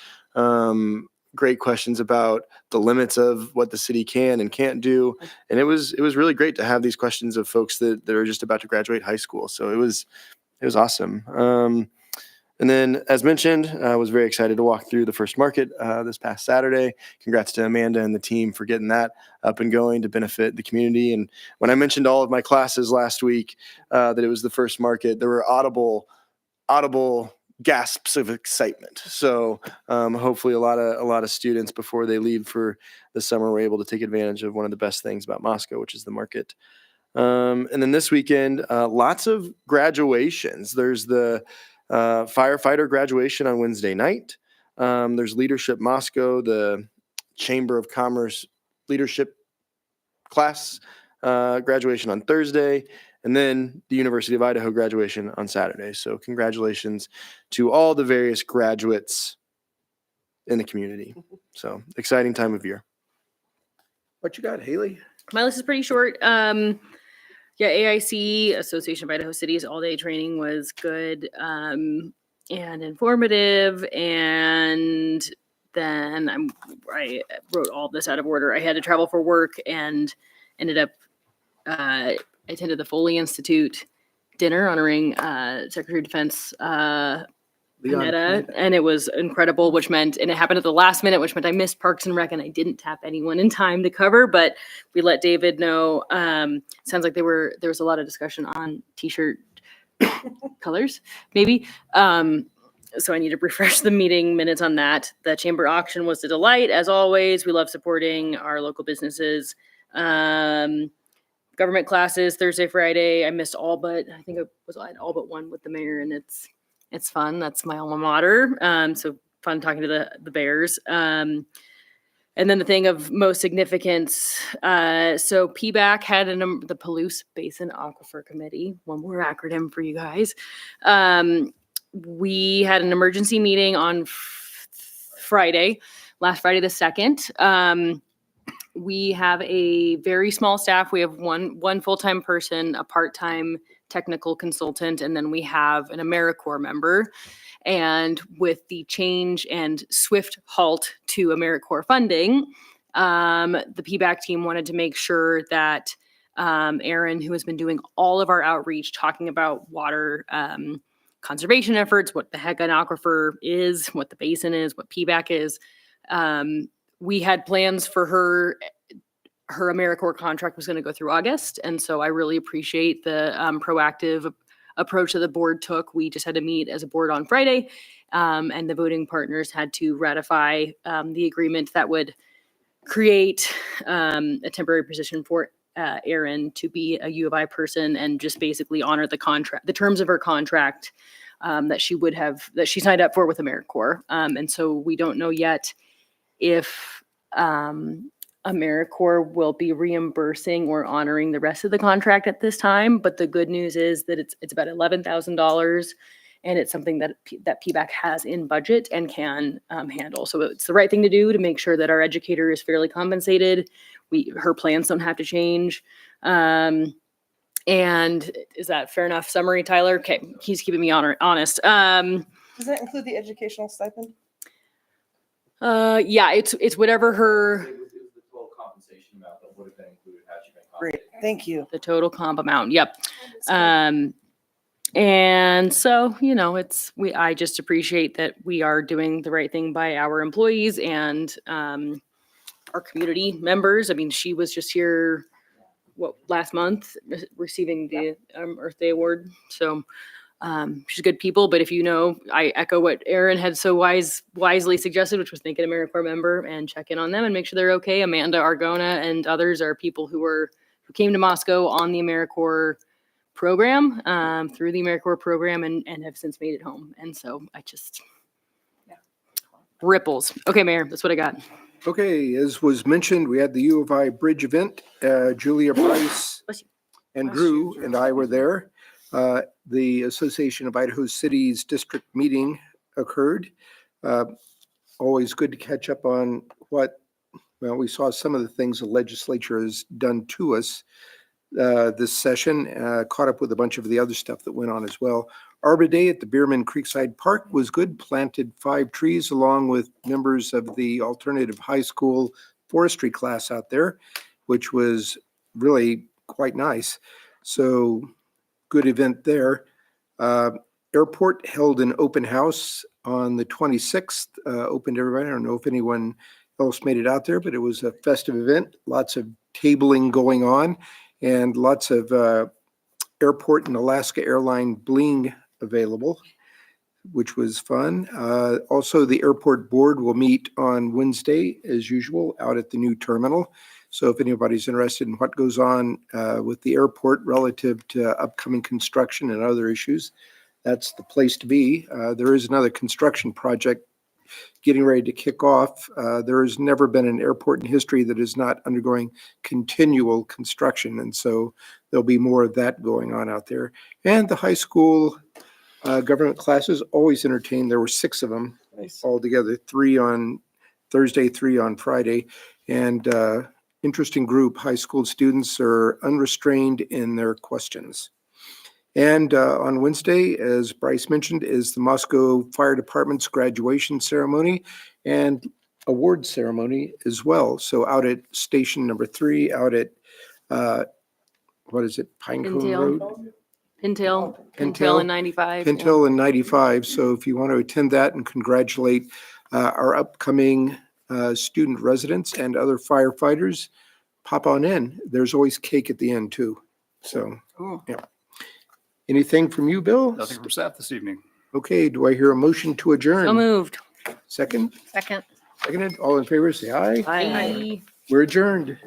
great questions about the limits of what the city can and can't do. And it was really great to have these questions of folks that are just about to graduate high school. So it was awesome. And then, as mentioned, I was very excited to walk through the first market this past Saturday. Congrats to Amanda and the team for getting that up and going to benefit the community. And when I mentioned all of my classes last week, that it was the first market, there were audible gasps of excitement. So hopefully a lot of students before they leave for the summer were able to take advantage of one of the best things about Moscow, which is the market. And then this weekend, lots of graduations. There's the firefighter graduation on Wednesday night. There's Leadership Moscow, the Chamber of Commerce leadership class graduation on Thursday. And then the University of Idaho graduation on Saturday. So congratulations to all the various graduates in the community. So exciting time of year. What you got, Haley? My list is pretty short. Yeah, AIC, Association of Idaho Cities, all-day training was good and informative. And then I wrote all this out of order. I had to travel for work and ended up I attended the Foley Institute dinner honoring Secretary of Defense Panetta, and it was incredible, and it happened at the last minute, which meant I missed Parks and Rec, and I didn't tap anyone in time to cover, but we let David know. Sounds like there was a lot of discussion on t-shirt colors, maybe. So I need to refresh the meeting minutes on that. The chamber auction was a delight, as always. We love supporting our local businesses. Government classes Thursday, Friday. I missed all but I had all but one with the mayor, and it's fun. That's my alma mater. So fun talking to the Bears. And then the thing of most significance. So PBAC had the Palouse Basin Aquifer Committee. One more acronym for you guys. We had an emergency meeting on Friday, last Friday the 2nd. We have a very small staff. We have one full-time person, a part-time technical consultant, and then we have an AmeriCorps member. And with the change and swift halt to AmeriCorps funding, the PBAC team wanted to make sure that Erin, who has been doing all of our outreach, talking about water conservation efforts, what the heck an aquifer is, what the basin is, what PBAC is. We had plans for her AmeriCorps contract was going to go through August. And so I really appreciate the proactive approach that the board took. We just had to meet as a board on Friday, and the voting partners had to ratify the agreement that would create a temporary position for Erin to be a U of I person and just basically honor the contract, the terms of her contract that she signed up for with AmeriCorps. And so we don't know yet if AmeriCorps will be reimbursing or honoring the rest of the contract at this time. But the good news is that it's about $11,000, and it's something that PBAC has in budget and can handle. So it's the right thing to do to make sure that our educator is fairly compensated. Her plans don't have to change. And is that fair enough summary, Tyler? Okay, he's keeping me honest. Does that include the educational stipend? Yeah, it's whatever her. Great, thank you. The total comp amount. Yep. And so, I just appreciate that we are doing the right thing by our employees and our community members. I mean, she was just here, last month, receiving the Earth Day Award. So she's good people. But if I echo what Erin had so wisely suggested, which was make an AmeriCorps member and check in on them and make sure they're okay. Amanda Argona and others are people who came to Moscow on the AmeriCorps program, through the AmeriCorps program, and have since made it home. And so ripples. Okay, Mayor, that's what I got. Okay, as was mentioned, we had the U of I Bridge event. Julia, Bryce, and Drew and I were there. The Association of Idaho Cities district meeting occurred. Always good to catch up on we saw some of the things the legislature has done to us this session, caught up with a bunch of the other stuff that went on as well. Arbor Day at the Bierman Creekside Park was good, planted 5 trees along with members of the alternative high school forestry class out there, which was really quite nice. So good event there. Airport held an open house on the 26th, open to everybody. I don't know if anyone else made it out there, but it was a festive event, lots of tabling going on, and lots of airport and Alaska Airline bling available, which was fun. Also, the airport board will meet on Wednesday, as usual, out at the new terminal. So if anybody's interested in what goes on with the airport relative to upcoming construction and other issues, that's the place to be. There is another construction project getting ready to kick off. There has never been an airport in history that is not undergoing continual construction. And so there'll be more of that going on out there. And the high school government classes always entertain. There were 6 of them altogether, 3 on Thursday, 3 on Friday. And interesting group. High school students are unrestrained in their questions. And on Wednesday, as Bryce mentioned, is the Moscow Fire Department's graduation ceremony and award ceremony as well. So out at station number 3, out at, Pinecone Road? Pintail and 95. Pintail and 95. So if you want to attend that and congratulate our upcoming student residents and other firefighters, pop on in. There's always cake at the end too. So, yeah. Anything from you, Bill? Nothing from staff this evening. Okay, do I hear a motion to adjourn? So moved. Second? Second. Seconded. All in favor, say aye. Bye. We're adjourned.